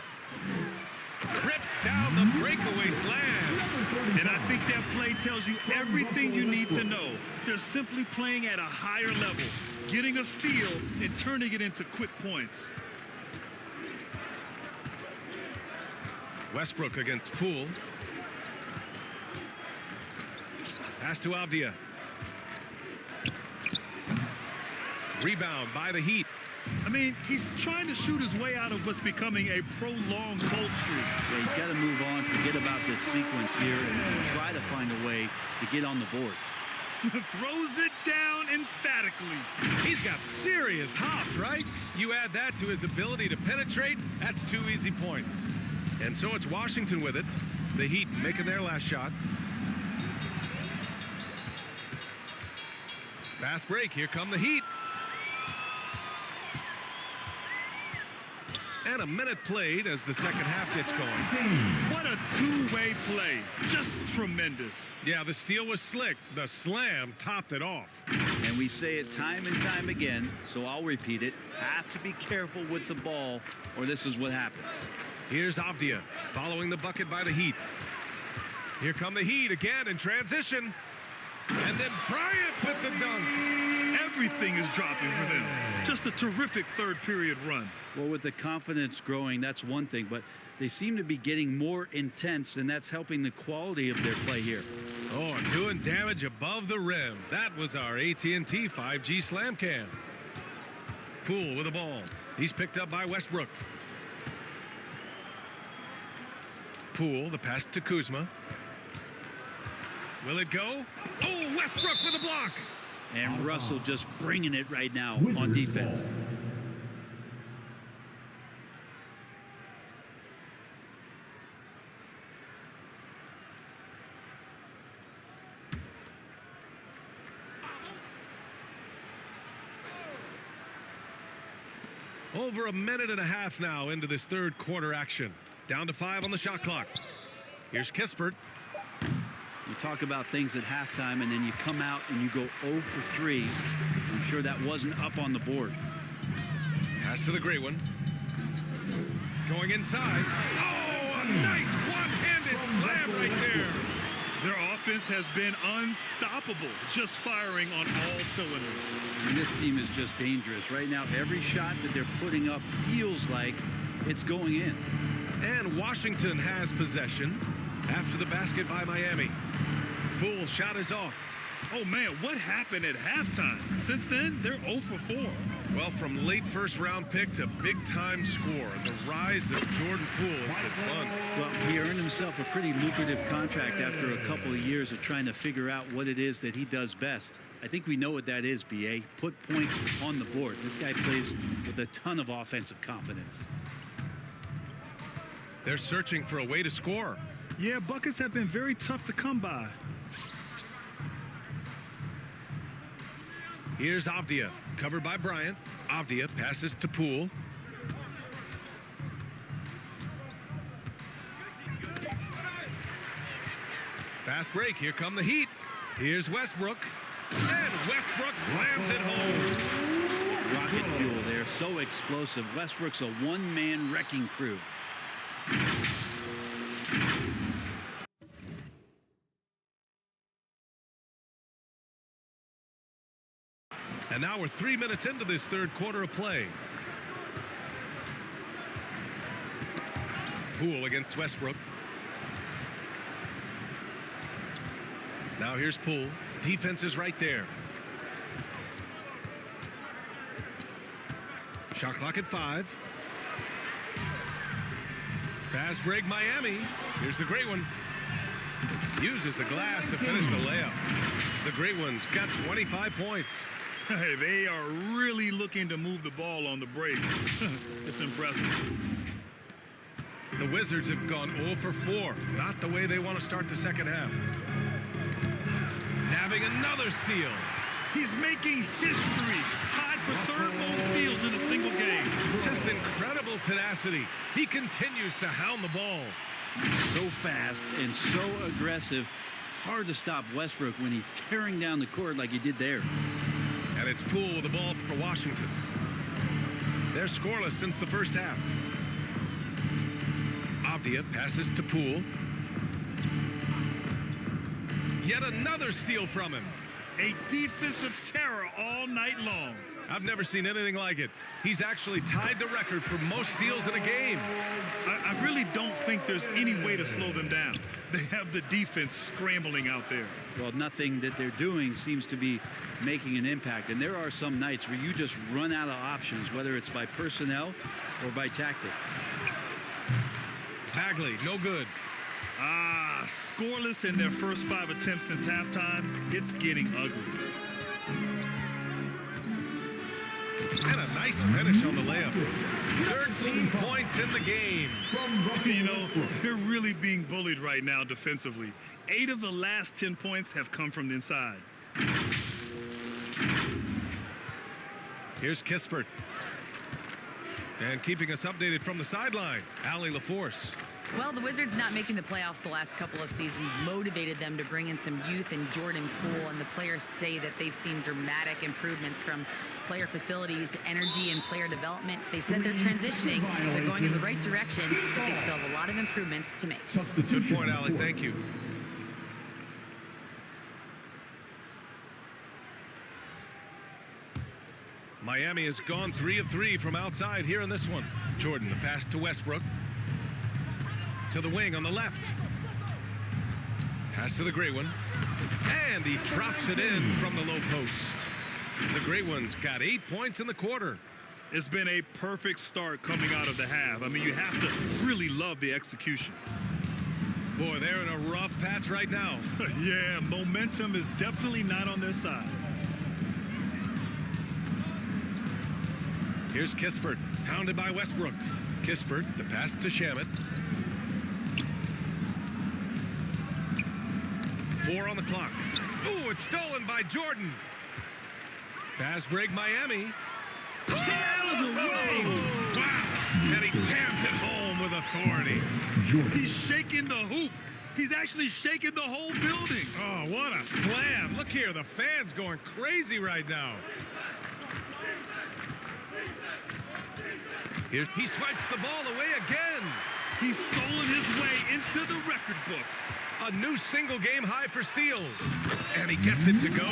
Rips down the breakaway slam. And I think that play tells you everything you need to know. They're simply playing at a higher level, getting a steal and turning it into quick points. Westbrook against Poole. Pass to Avdia. Rebound by the Heat. I mean, he's trying to shoot his way out of what's becoming a prolonged cold streak. Yeah, he's got to move on, forget about this sequence here, and try to find a way to get on the board. Throws it down emphatically. He's got serious hops, right? You add that to his ability to penetrate, that's 2 easy points. And so it's Washington with it. The Heat making their last shot. Fast break, here come the Heat. And a minute played as the second half gets going. What a two-way play. Just tremendous. Yeah, the steal was slick. The slam topped it off. And we say it time and time again, so I'll repeat it. Have to be careful with the ball, or this is what happens. Here's Avdia following the bucket by the Heat. Here come the Heat again in transition. And then Bryant with the dunk. Everything is dropping for them. Just a terrific third period run. Well, with the confidence growing, that's one thing, but they seem to be getting more intense, and that's helping the quality of their play here. Oh, doing damage above the rim. That was our AT&T 5G slam cam. Poole with the ball. He's picked up by Westbrook. Poole, the pass to Kuzma. Will it go? Oh, Westbrook with a block. And Russell just bringing it right now on defense. Over a minute and a half now into this third quarter action. Down to 5 on the shot clock. Here's Kispert. You talk about things at halftime, and then you come out and you go 0 for 3. I'm sure that wasn't up on the board. Pass to the gray one. Going inside. Oh, a nice one-handed slam right there. Their offense has been unstoppable, just firing on all cylinders. And this team is just dangerous. Right now, every shot that they're putting up feels like it's going in. And Washington has possession after the basket by Miami. Poole shot is off. Oh, man, what happened at halftime? Since then, they're 0 for 4. Well, from late first-round pick to big-time score, the rise of Jordan Poole has been fun. Well, he earned himself a pretty lucrative contract after a couple of years of trying to figure out what it is that he does best. I think we know what that is, B.A. Put points on the board. This guy plays with a ton of offensive confidence. They're searching for a way to score. Yeah, buckets have been very tough to come by. Here's Avdia, covered by Bryant. Avdia passes to Poole. Fast break, here come the Heat. Here's Westbrook. And Westbrook slams it home. Rocket fuel there, so explosive. Westbrook's a one-man wrecking crew. And now we're 3 minutes into this third quarter of play. Poole against Westbrook. Now here's Poole. Defense is right there. Shot clock at 5. Fast break Miami. Here's the great one. Uses the glass to finish the layup. The great one's got 25 points. Hey, they are really looking to move the ball on the break. It's impressive. The Wizards have gone 0 for 4. Not the way they want to start the second half. Nabbing another steal. He's making history, tied for third most steals in a single game. Just incredible tenacity. He continues to hound the ball. So fast and so aggressive. Hard to stop Westbrook when he's tearing down the court like he did there. And it's Poole with the ball for Washington. They're scoreless since the first half. Avdia passes to Poole. Yet another steal from him. A defensive terror all night long. I've never seen anything like it. He's actually tied the record for most steals in a game. I really don't think there's any way to slow them down. They have the defense scrambling out there. Well, nothing that they're doing seems to be making an impact. And there are some nights where you just run out of options, whether it's by personnel or by tactic. Bagley, no good. Scoreless in their first 5 attempts since halftime. It's getting ugly. And a nice finish on the layup. 13 points in the game. You know, they're really being bullied right now defensively. 8 of the last 10 points have come from the inside. Here's Kispert. And keeping us updated from the sideline, Allie LaForce. Well, the Wizards not making the playoffs the last couple of seasons motivated them to bring in some youth and Jordan Poole, and the players say that they've seen dramatic improvements from player facilities, energy, and player development. They said they're transitioning, they're going in the right direction, but they still have a lot of improvements to make. Good point, Allie. Thank you. Miami has gone 3 of 3 from outside here in this one. Jordan, the pass to Westbrook. To the wing on the left. Pass to the Gray One. And he drops it in from the low post. The Gray One's got 8 points in the quarter. It's been a perfect start coming out of the half. I mean, you have to really love the execution. Boy, they're in a rough patch right now. Yeah, momentum is definitely not on their side. Here's Kispert, hounded by Westbrook. Kispert, the pass to Shamet. 4 on the clock. Ooh, it's stolen by Jordan. Fast break, Miami. Stay out of the way. Wow. And he jams it home with authority. He's shaking the hoop. He's actually shaking the whole building. Oh, what a slam. Look here, the fans going crazy right now. Here, he swipes the ball away again. He's stolen his way into the record books. A new single-game high for steals. And he gets it to go.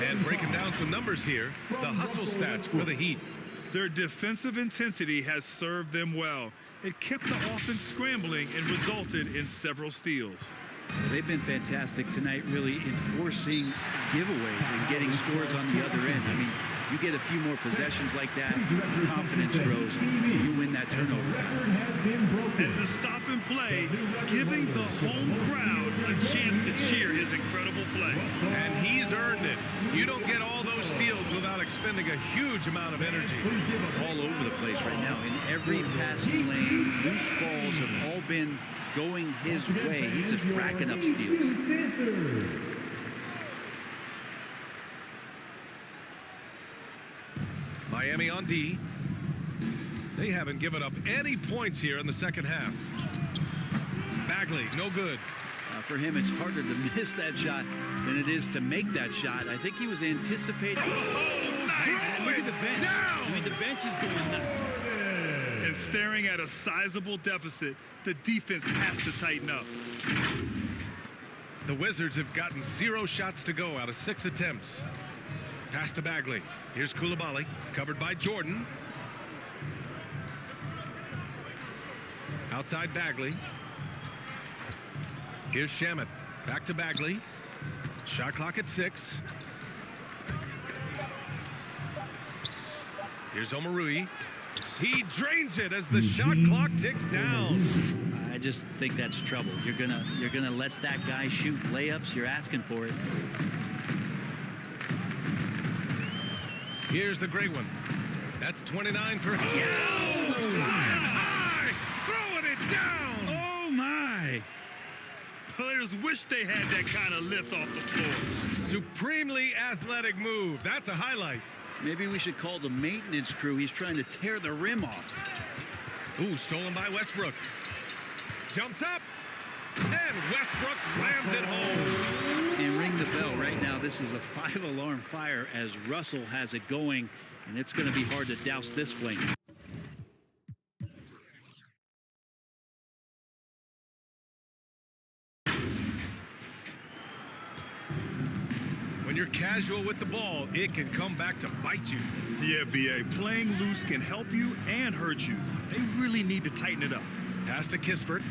And breaking down some numbers here, the hustle stats for the Heat. Their defensive intensity has served them well. It kept the offense scrambling and resulted in several steals. They've been fantastic tonight, really enforcing giveaways and getting scores on the other end. I mean, you get a few more possessions like that, confidence grows, you win that turnover. And to stop and play, giving the home crowd a chance to cheer his incredible play. And he's earned it. You don't get all those steals without expending a huge amount of energy. All over the place right now. In every passing lane, loose balls have all been going his way. He's just racking up steals. Miami on D. They haven't given up any points here in the second half. Bagley, no good. For him, it's harder to miss that shot than it is to make that shot. I think he was anticipating. Oh, nice. Look at the bench. Down. I mean, the bench is going nuts. And staring at a sizable deficit, the defense has to tighten up. The Wizards have gotten 0 shots to go out of 6 attempts. Pass to Bagley. Here's Coulibaly, covered by Jordan. Outside Bagley. Here's Shamet. Back to Bagley. Shot clock at 6. Here's Omarui. He drains it as the shot clock ticks down. I just think that's trouble. You're gonna let that guy shoot layups. You're asking for it. Here's the great one. That's 29 for him. High, throwing it down. Oh, my. Players wish they had that kind of lift off the floor. Supremely athletic move. That's a highlight. Maybe we should call the maintenance crew. He's trying to tear the rim off. Ooh, stolen by Westbrook. Jumps up, and Westbrook slams it home. And ring the bell right now. This is a 5-alarm fire as Russell has it going, and it's going to be hard to douse this flame. When you're casual with the ball, it can come back to bite you. Yeah, B.A. Playing loose can help you and hurt you. They really need to tighten it up. Pass to Kispert.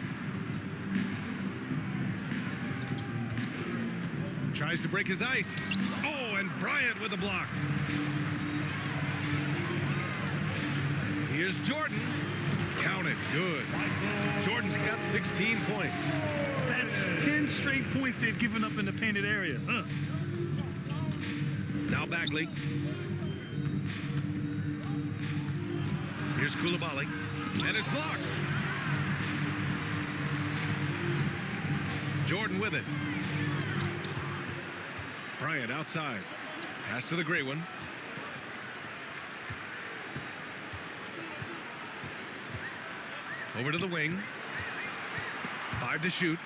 Tries to break his ice. Oh, and Bryant with a block. Here's Jordan. Count it. Good. Jordan's got 16 points. That's 10 straight points they've given up in the painted area. Huh? Now Bagley. Here's Koulibaly. And it's blocked. Jordan with it. Bryant outside. Pass to the gray one. Over to the wing. 5 to shoot.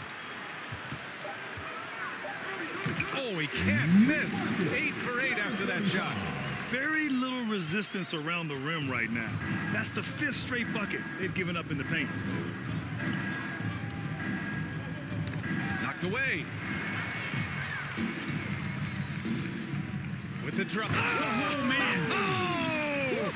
Oh, he can't miss. 8 for 8 after that shot. Very little resistance around the rim right now. That's the 5th straight bucket they've given up in the paint. Knocked away. With the drop. Oh, man. Oh!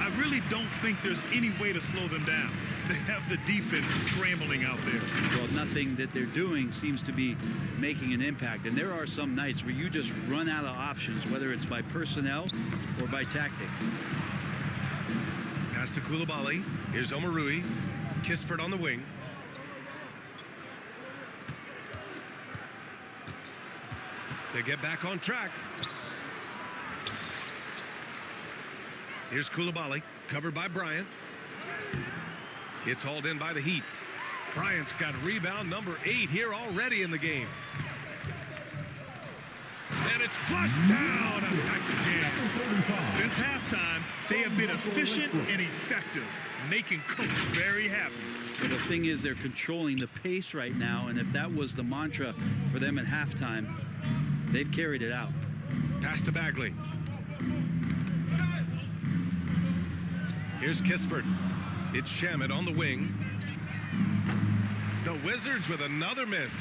I really don't think there's any way to slow them down. They have the defense scrambling out there. Well, nothing that they're doing seems to be making an impact. And there are some nights where you just run out of options, whether it's by personnel or by tactic. Pass to Koulibaly. Here's Omarui. Kispert on the wing. To get back on track. Here's Koulibaly. Covered by Bryant. It's hauled in by the Heat. Bryant's got rebound number 8 here already in the game. And it's flushed down. A nice jam. Since halftime, they have been efficient and effective, making Coach very happy. But the thing is, they're controlling the pace right now, and if that was the mantra for them at halftime, they've carried it out. Pass to Bagley. Here's Kispert. It's Shamet on the wing. The Wizards with another miss.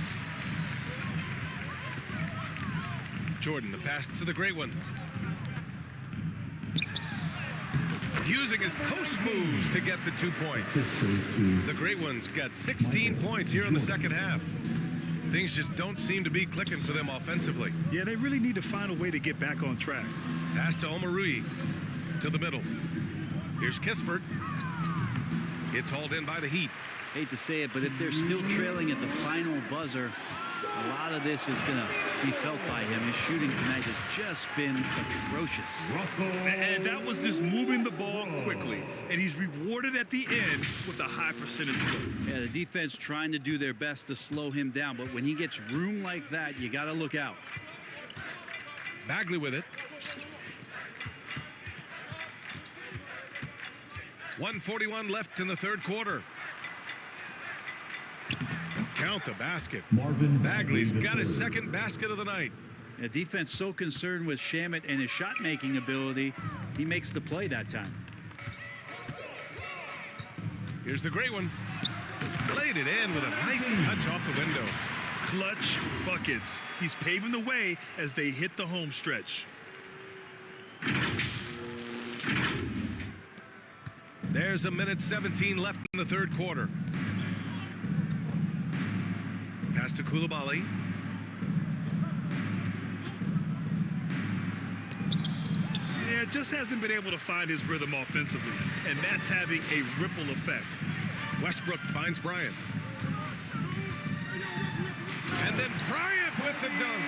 Jordan, the pass to the great one. Using his post moves to get the 2 points. The great one's got 16 points here in the second half. Things just don't seem to be clicking for them offensively. Yeah, they really need to find a way to get back on track. Pass to Omarui. To the middle. Here's Kispert. It's hauled in by the Heat. Hate to say it, but if they're still trailing at the final buzzer, a lot of this is going to be felt by him. His shooting tonight has just been atrocious. And that was just moving the ball quickly. And he's rewarded at the end with a high percentage goal. Yeah, the defense trying to do their best to slow him down, but when he gets room like that, you got to look out. Bagley with it. 1:41 left in the third quarter. Count the basket. Marvin Bagley's Bagley got his III. second basket of the night. The defense so concerned with Shamet and his shot-making ability, he makes the play that time. Here's the great one. Laid it in with a nice touch off the window. Clutch buckets. He's paving the way as they hit the home stretch. There's 1:17 left in the third quarter. Pass to Koulibaly. Yeah, just hasn't been able to find his rhythm offensively, and that's having a ripple effect. Westbrook finds Bryant. And then Bryant with the dunk.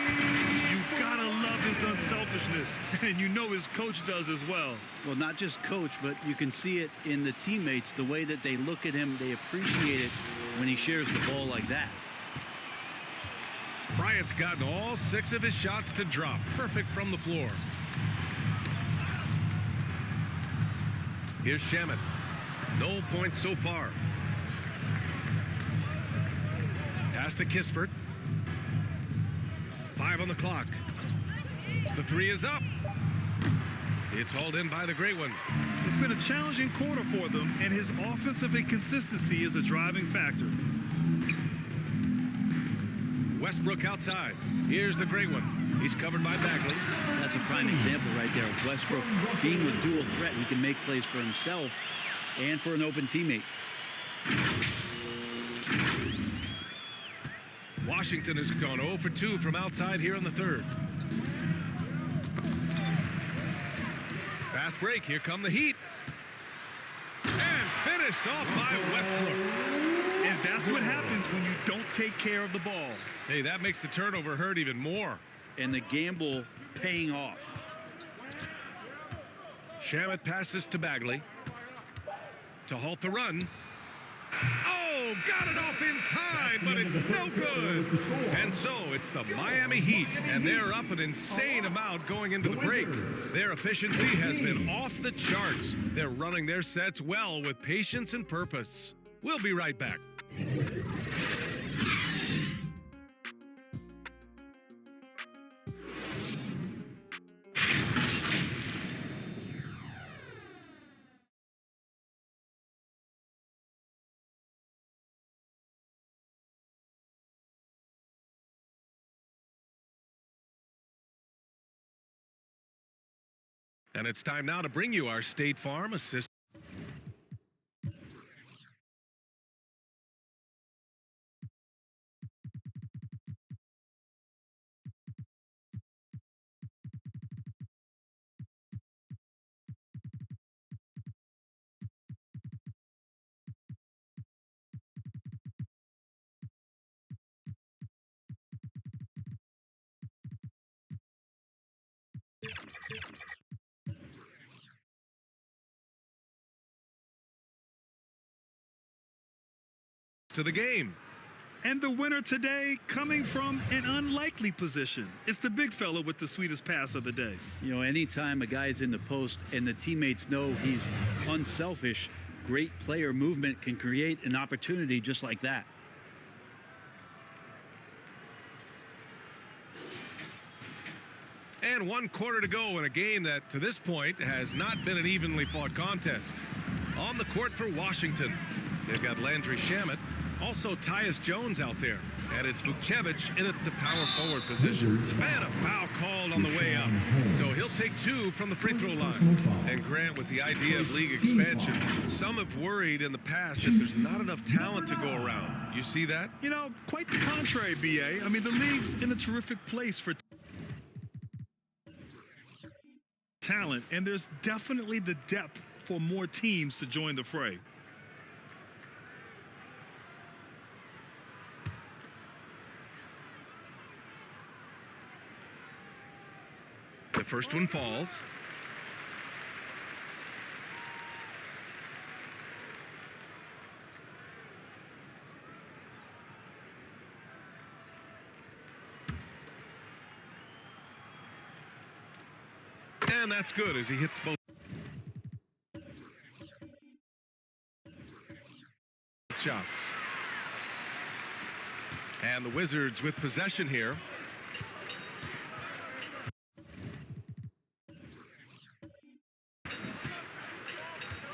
You gotta love his unselfishness, and you know his coach does as well. Well, not just coach, but you can see it in the teammates, the way that they look at him. They appreciate it when he shares the ball like that. Bryant's gotten all 6 of his shots to drop. Perfect from the floor. Here's Shamet. No points so far. Pass to Kispert. 5 on the clock. The 3 is up. It's hauled in by the great one. It's been a challenging quarter for them, and his offensive inconsistency is a driving factor. Westbrook outside. Here's the great one. He's covered by Bagley. That's a prime example right there of Westbrook being a dual threat. He can make plays for himself and for an open teammate. Washington has gone 0 for 2 from outside here in the third. Fast break. Here come the Heat. And finished off by Westbrook. And that's what happens when you don't take care of the ball. Hey, that makes the turnover hurt even more. And the gamble paying off. Shamet passes to Bagley to halt the run. Oh, got it off in time, but it's no good. And so it's the Miami Heat, and they're up an insane amount going into the break. Their efficiency has been off the charts. They're running their sets well with patience and purpose. We'll be right back. And it's time now to bring you our State Farm assist. To the game. And the winner today coming from an unlikely position. It's the big fella with the sweetest pass of the day. You know, anytime a guy's in the post and the teammates know he's unselfish, great player movement can create an opportunity just like that. And 1 quarter to go in a game that, to this point, has not been an evenly fought contest. On the court for Washington, they've got Landry Shamet, also Tyus Jones out there, and it's Vukcevic in at the power forward position. And a foul called on the way up, so he'll take 2 from the free throw line. And Grant, with the idea of league expansion, some have worried in the past that there's not enough talent to go around. You see that? You know, quite the contrary, BA. I mean, the league's in a terrific place for talent, and there's definitely the depth for more teams to join the fray. The first one falls. And that's good as he hits both shots. And the Wizards with possession here.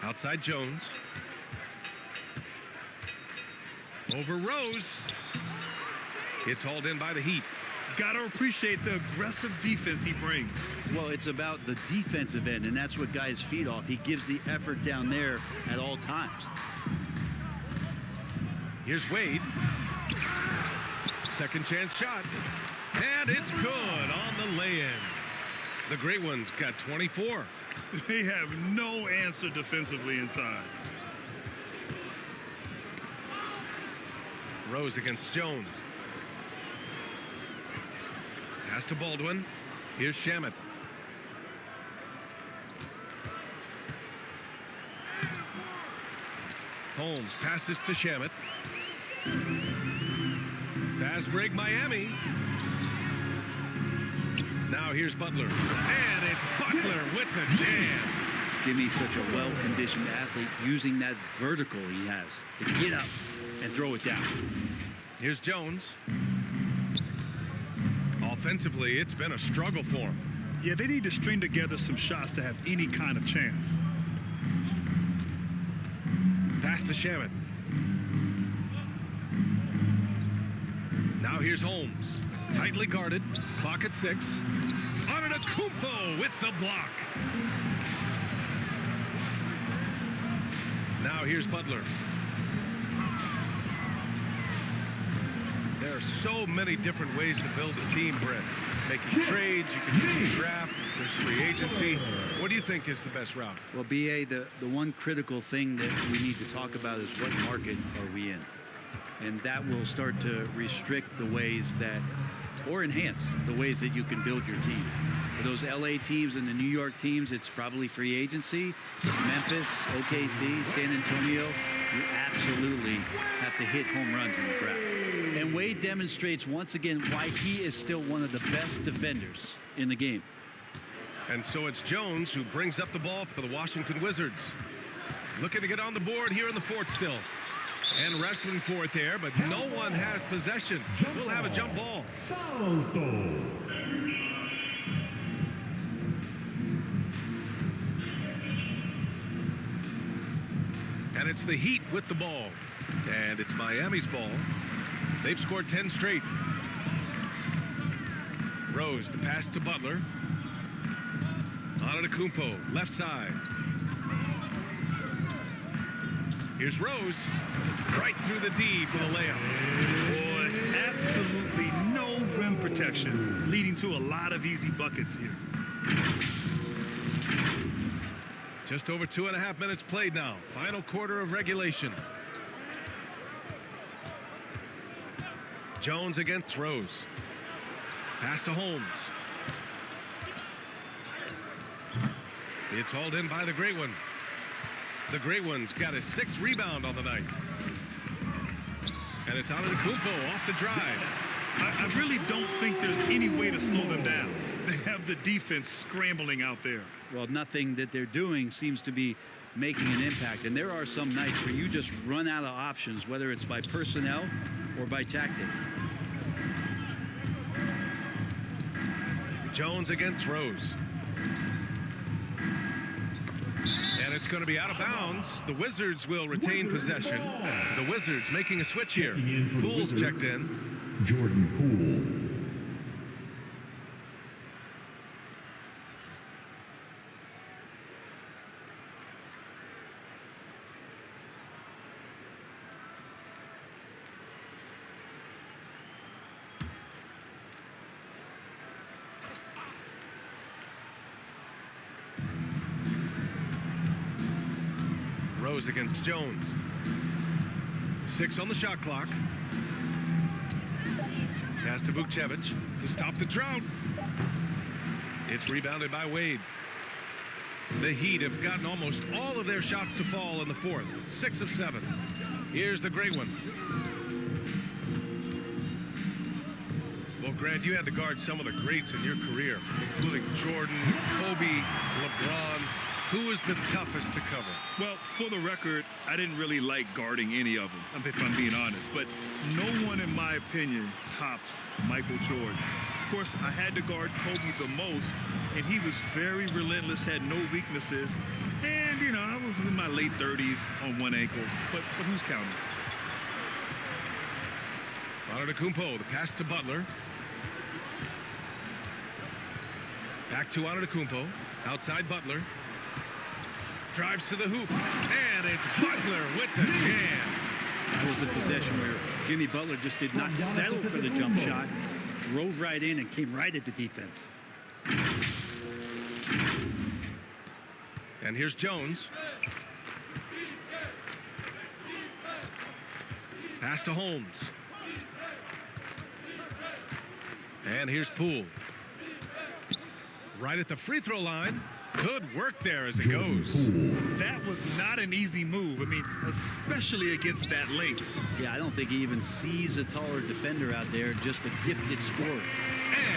Outside Jones. Over Rose. It's hauled in by the Heat. Gotta appreciate the aggressive defense he brings. Well, it's about the defensive end, and that's what guys feed off. He gives the effort down there at all times. Here's Wade. Second chance shot. And it's good on the lay-in. The Great Ones got 24. They have no answer defensively inside. Rose against Jones. Pass to Baldwin. Here's Shamet. Holmes passes to Shamet. Fast Fast break, Miami. Now here's Butler. And it's Butler with the jam. Jimmy's such a well-conditioned athlete, using that vertical he has to get up and throw it down. Here's Jones. Offensively, it's been a struggle for him. Yeah, they need to string together some shots to have any kind of chance. Pass to Shaman. Now here's Holmes. Tightly guarded. Clock at 6. Antetokounmpo with the block. Now here's Butler. There are so many different ways to build a team, Brett. Making trades, you can use the draft, there's free agency. What do you think is the best route? Well, BA, the one critical thing that we need to talk about is what market are we in? And that will start to restrict the ways that, or enhance the ways that you can build your team. For those LA teams and the New York teams, it's probably free agency. Memphis, OKC, San Antonio, you absolutely have to hit home runs in the draft. And Wade demonstrates once again why he is still one of the best defenders in the game. And so it's Jones who brings up the ball for the Washington Wizards. Looking to get on the board here in the fourth still. And wrestling for it there, but no one has possession. We'll have a jump ball. And it's the Heat with the ball. And it's Miami's ball. They've scored 10 straight. Rose, the pass to Butler. Antetokounmpo, left side. Here's Rose, right through the D for the layup. Boy, absolutely no rim protection, leading to a lot of easy buckets here. Just over 2.5 minutes played now. Final quarter of regulation. Jones against Rose. Pass to Holmes. It's hauled in by the Great One. The Great One's got his 6th rebound on the night. And it's Antetokounmpo off the drive. I really don't think there's any way to slow them down. They have the defense scrambling out there. Well, nothing that they're doing seems to be making an impact. And there are some nights where you just run out of options, whether it's by personnel or by tactic. Jones against Rose. And it's going to be out of bounds. The Wizards will retain possession. The Wizards making a switch here. Poole's checked in. Jordan Poole. Rose against Jones. 6 on the shot clock. Pass to Vukcevic to stop the drought. It's rebounded by Wade. The Heat have gotten almost all of their shots to fall in the fourth. 6 of 7. Here's the Great One. Well, Grant, you had to guard some of the greats in your career, including Jordan, Kobe, LeBron. Who was the toughest to cover? Well, for the record, I didn't really like guarding any of them, if I'm being honest. But no one, in my opinion, tops Michael Jordan. Of course, I had to guard Kobe the most, and he was very relentless, had no weaknesses. And, you know, I was in my late 30s on one ankle. But who's counting? Antetokounmpo, the pass to Butler. Back to Antetokounmpo. Outside Butler. Drives to the hoop, and it's Butler with the jam. That was a possession where Jimmy Butler just did not settle for the jump shot, drove right in and came right at the defense. And here's Jones. Pass to Holmes. And here's Poole. Right at the free throw line. Good work there as it goes. That was not an easy move. I mean, especially against that length. Yeah, I don't think he even sees a taller defender out there, just a gifted scorer.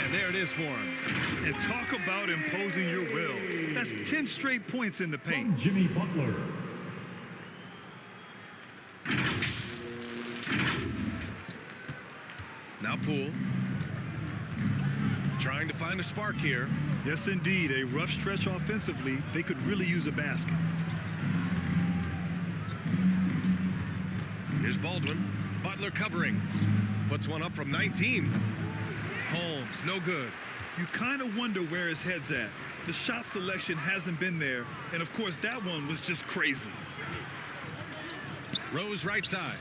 And there it is for him. And talk about imposing your will. That's 10 straight points in the paint. Jimmy Butler. Now Poole. Trying to find a spark here. Yes, indeed. A rough stretch offensively. They could really use a basket. Here's Baldwin. Butler covering. Puts one up from 19. Holmes, no good. You kind of wonder where his head's at. The shot selection hasn't been there. And, of course, that one was just crazy. Rose right side.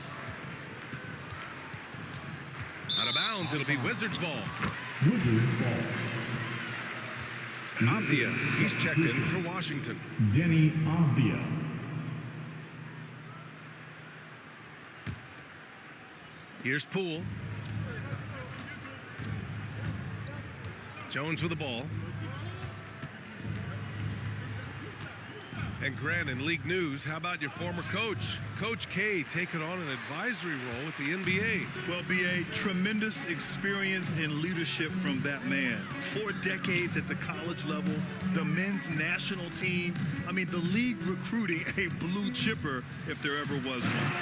Out of bounds, it'll be Wizards ball. Wizards ball. Avdia, he's checked in for Washington. Denny Avdia. Here's Poole. Jones with the ball. And Grant, in league news, how about your former coach? Coach K taking on an advisory role with the NBA. Well, B.A., tremendous experience and leadership from that man. 4 decades at the college level, the men's national team. I mean, the league recruiting a blue chipper if there ever was one.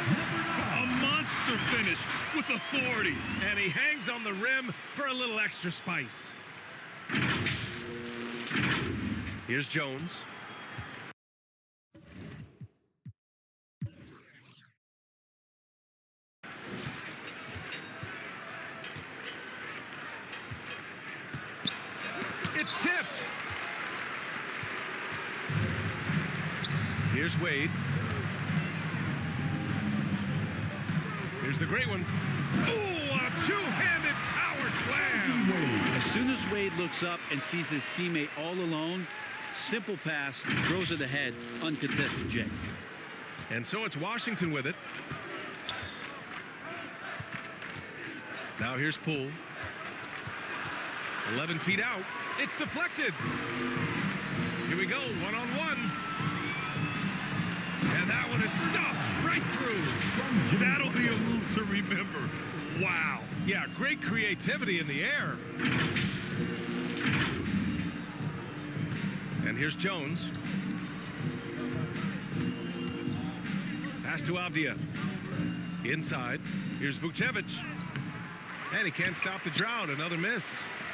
A monster finish with authority. And he hangs on the rim for a little extra spice. Here's Jones. It's tipped. Here's Wade. Here's the great one. Oh, a two-handed power slam. As soon as Wade looks up and sees his teammate all alone, simple pass, throws it ahead, uncontested J. And so it's Washington with it. Now here's Poole. 11 feet out. It's deflected. Here we go, one-on-one. And that one is stuffed right through. That'll be a move to remember. Wow. Yeah, great creativity in the air. And here's Jones. Pass to Avdia. Inside. Here's Vucevic. And he can't stop the drought. Another miss.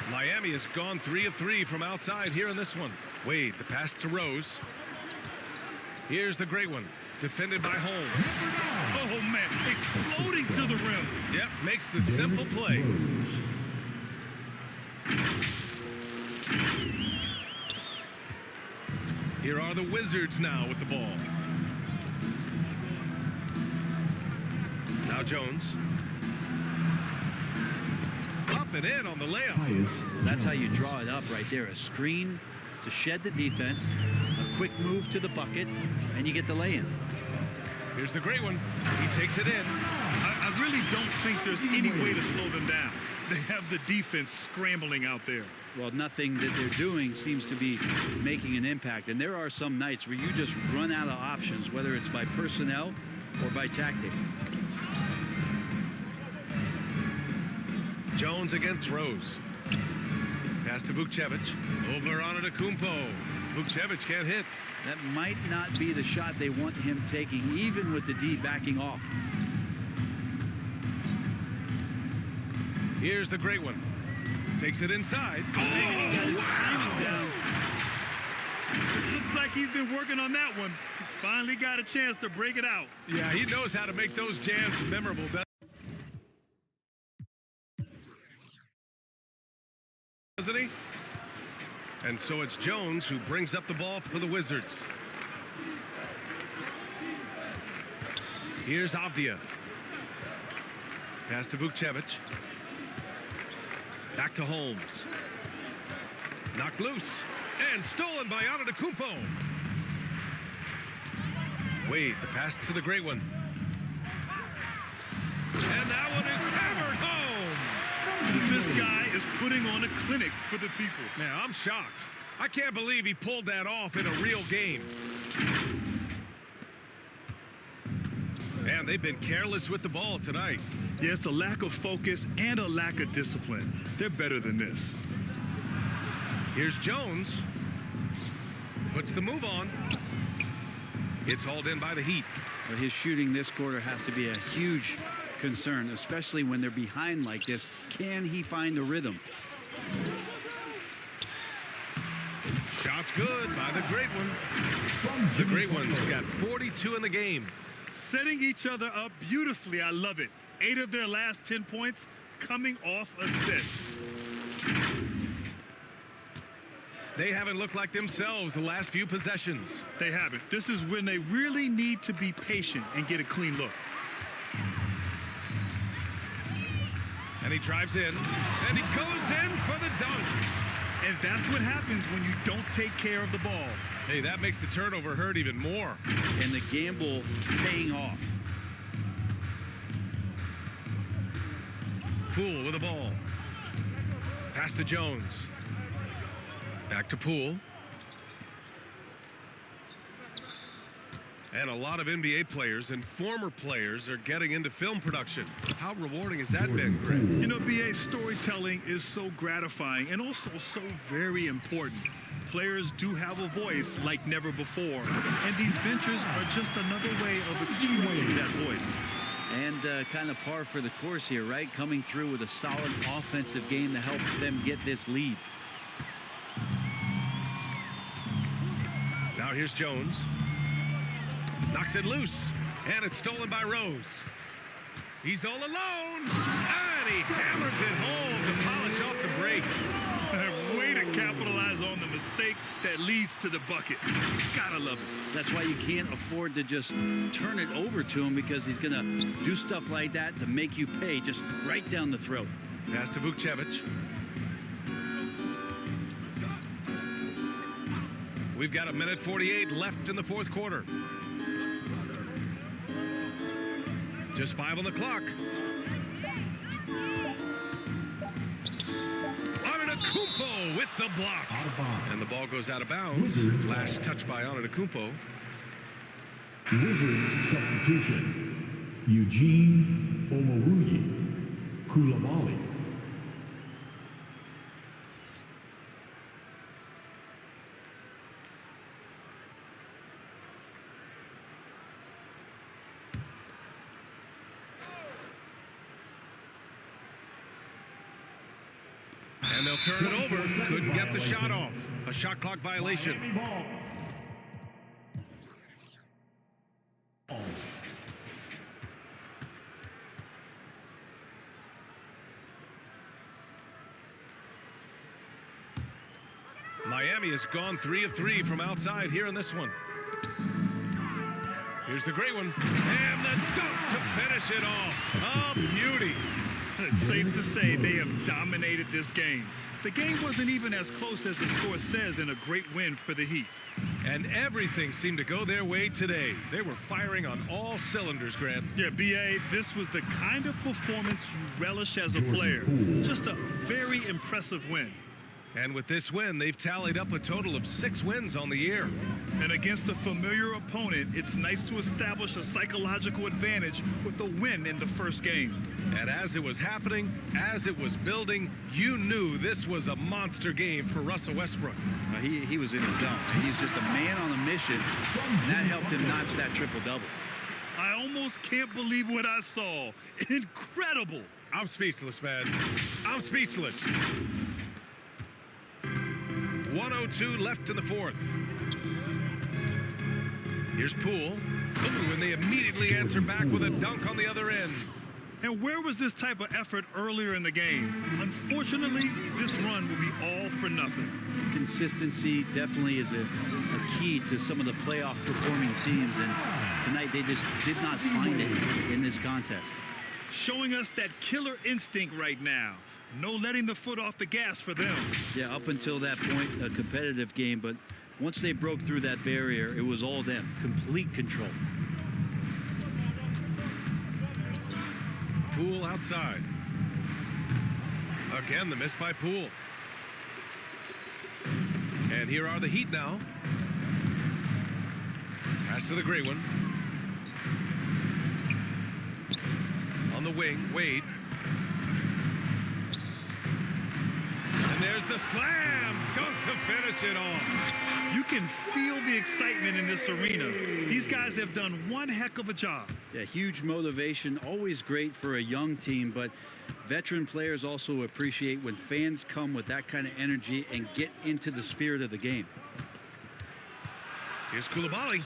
Miami has gone 3 of 3 from outside here in this one. Wade, the pass to Rose. Here's the great one. Defended by Holmes. Oh, man. Exploding to the rim. Yep, makes the simple play. Here are the Wizards now with the ball. Now Jones. Up and in on the layup. That's how you draw it up right there. A screen to shed the defense, a quick move to the bucket, and you get the lay-in. Here's the great one. He takes it in. I really don't think there's any way to slow them down. They have the defense scrambling out there. Well, nothing that they're doing seems to be making an impact. And there are some nights where you just run out of options, whether it's by personnel or by tactic. Jones against Rose. Pass to Vucevic. Over on Antetokounmpo. Vucevic can't hit. That might not be the shot they want him taking, even with the D backing off. Here's the great one. Takes it inside. Oh, he got his timing down. Looks like he's been working on that one. He finally got a chance to break it out. Yeah, he knows how to make those jams memorable. Doesn't he? And so it's Jones who brings up the ball for the Wizards. Here's Avdia. Pass to Vucevic. Back to Holmes. Knocked loose. And stolen by Antetokounmpo. Wade, the pass to the great one. And that one is hammered home. This guy is putting on a clinic for the people. Man, I'm shocked. I can't believe he pulled that off in a real game. And they've been careless with the ball tonight. Yeah, it's a lack of focus and a lack of discipline. They're better than this. Here's Jones. Puts the move on. It's hauled in by the Heat. But his shooting this quarter has to be a huge concern, especially when they're behind like this. Can he find a rhythm? Shot's good by the Great One. The Great One's got 42 in the game. Setting each other up beautifully. I love it. 8 of their last 10 points coming off assists. They haven't looked like themselves the last few possessions. They haven't. This is when they really need to be patient and get a clean look. And he drives in, and he goes in for the dunk. And that's what happens when you don't take care of the ball. Hey, that makes the turnover hurt even more. And the gamble paying off. Poole with the ball. Pass to Jones. Back to Poole. And a lot of NBA players and former players are getting into film production. How rewarding has that been, Greg? You know, BA, storytelling is so gratifying and also so very important. Players do have a voice like never before, and these ventures are just another way of expressing that voice. And kind of par for the course here, right? Coming through with a solid offensive game to help them get this lead. Now here's Jones. Knocks it loose, and it's stolen by Rose. He's all alone, and he hammers it home to polish off the break. Way to capitalize on the mistake that leads to the bucket. Gotta love it. That's why you can't afford to just turn it over to him, because he's going to do stuff like that to make you pay just right down the throat. Pass to Vukcevic. We've got 1:48 left in the fourth quarter. Just 5 on the clock. Antetokounmpo with the block. And the ball goes out of bounds. Last touch by Antetokounmpo. Wizards substitution. Eugene Omoruyi Coulibaly. And they'll turn it over. Couldn't get the shot off. A shot clock violation. Miami has gone 3 of 3 from outside here in this one. Here's the Great One. And the dunk to finish it off. A beauty. It's safe to say they have dominated this game. The game wasn't even as close as the score says, in a great win for the Heat. And everything seemed to go their way today. They were firing on all cylinders, Grant. Yeah, BA, this was the kind of performance you relish as a player. Just a very impressive win. And with this win, they've tallied up a total of 6 wins on the year. And against a familiar opponent, it's nice to establish a psychological advantage with a win in the first game. And as it was happening, as it was building, you knew this was a monster game for Russell Westbrook. He was in the zone. He's just a man on a mission, and that helped him notch that triple-double. I almost can't believe what I saw. Incredible. I'm speechless, man. I'm speechless. 1:02 left in the fourth. Here's Poole. Ooh, and they immediately answer back with a dunk on the other end. And where was this type of effort earlier in the game? Unfortunately, this run will be all for nothing. Consistency definitely is a key to some of the playoff performing teams, and tonight they just did not find it in this contest. Showing us that killer instinct right now. No letting the foot off the gas for them. Yeah, up until that point, a competitive game, but once they broke through that barrier, it was all them. Complete control. Poole outside. Again, the miss by Poole. And here are the Heat now. Pass to the gray one. On the wing, Wade. And there's the slam dunk to finish it off. You can feel the excitement in this arena. These guys have done one heck of a job. Yeah, huge motivation, always great for a young team, but veteran players also appreciate when fans come with that kind of energy and get into the spirit of the game. Here's Coulibaly.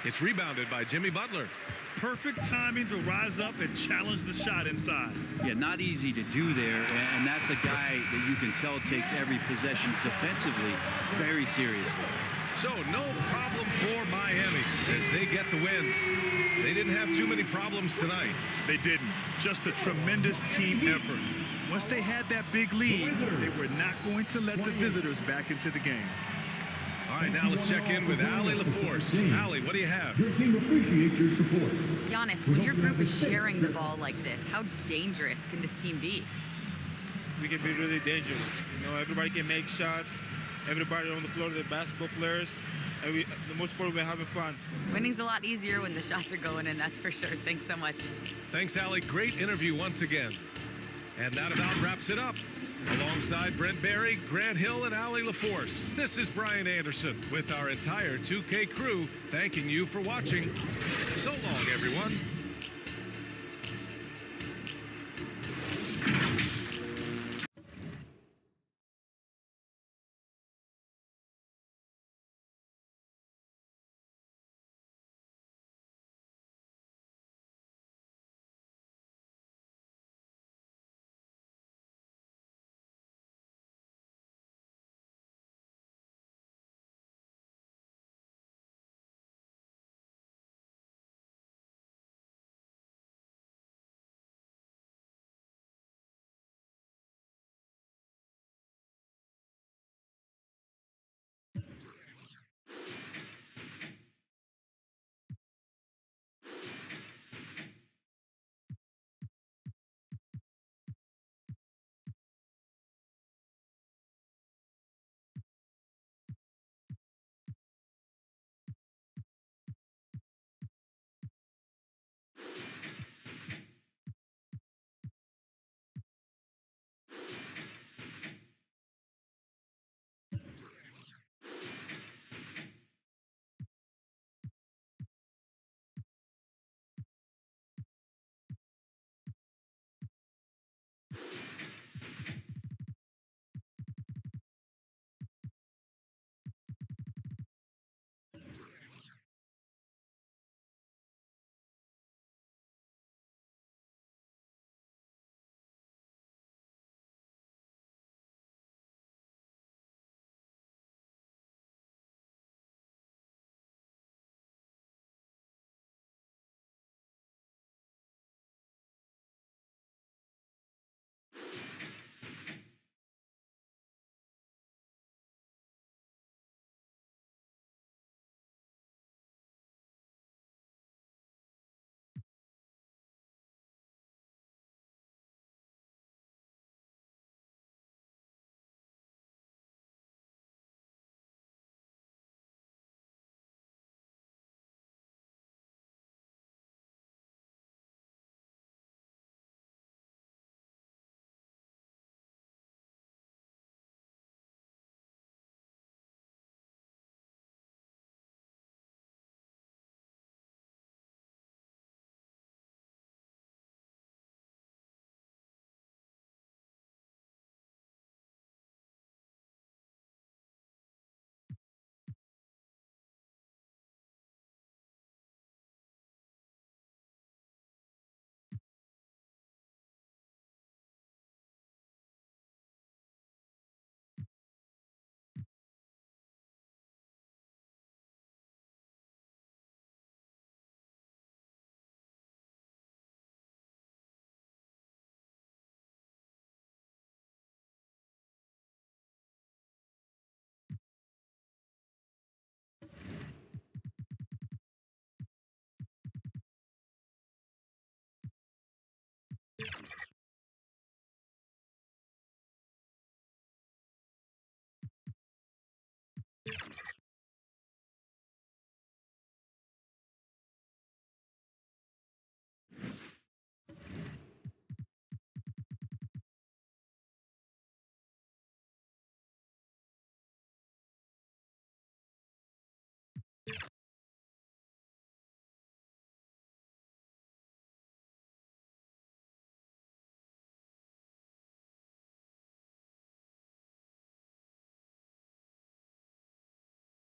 It's rebounded by Jimmy Butler. Perfect timing to rise up and challenge the shot inside. Yeah, not easy to do there, and that's a guy that you can tell takes every possession defensively very seriously. So no problem for Miami as they get the win. They didn't have too many problems tonight. They didn't. Just a tremendous team effort. Once they had that big lead, they were not going to let the visitors back into the game. All right, now let's check in with Allie LaForce. Allie, what do you have? Your team appreciates your support. Giannis, when your group is sharing the ball like this, how dangerous can this team be? We can be really dangerous. You know, everybody can make shots. Everybody on the floor, the basketball players. And the most part, we're having fun. Winning's a lot easier when the shots are going in, that's for sure. Thanks so much. Thanks, Allie. Great interview once again. And that about wraps it up. Alongside Brent Barry, Grant Hill, and Allie LaForce, this is Brian Anderson with our entire 2K crew thanking you for watching. So long, everyone.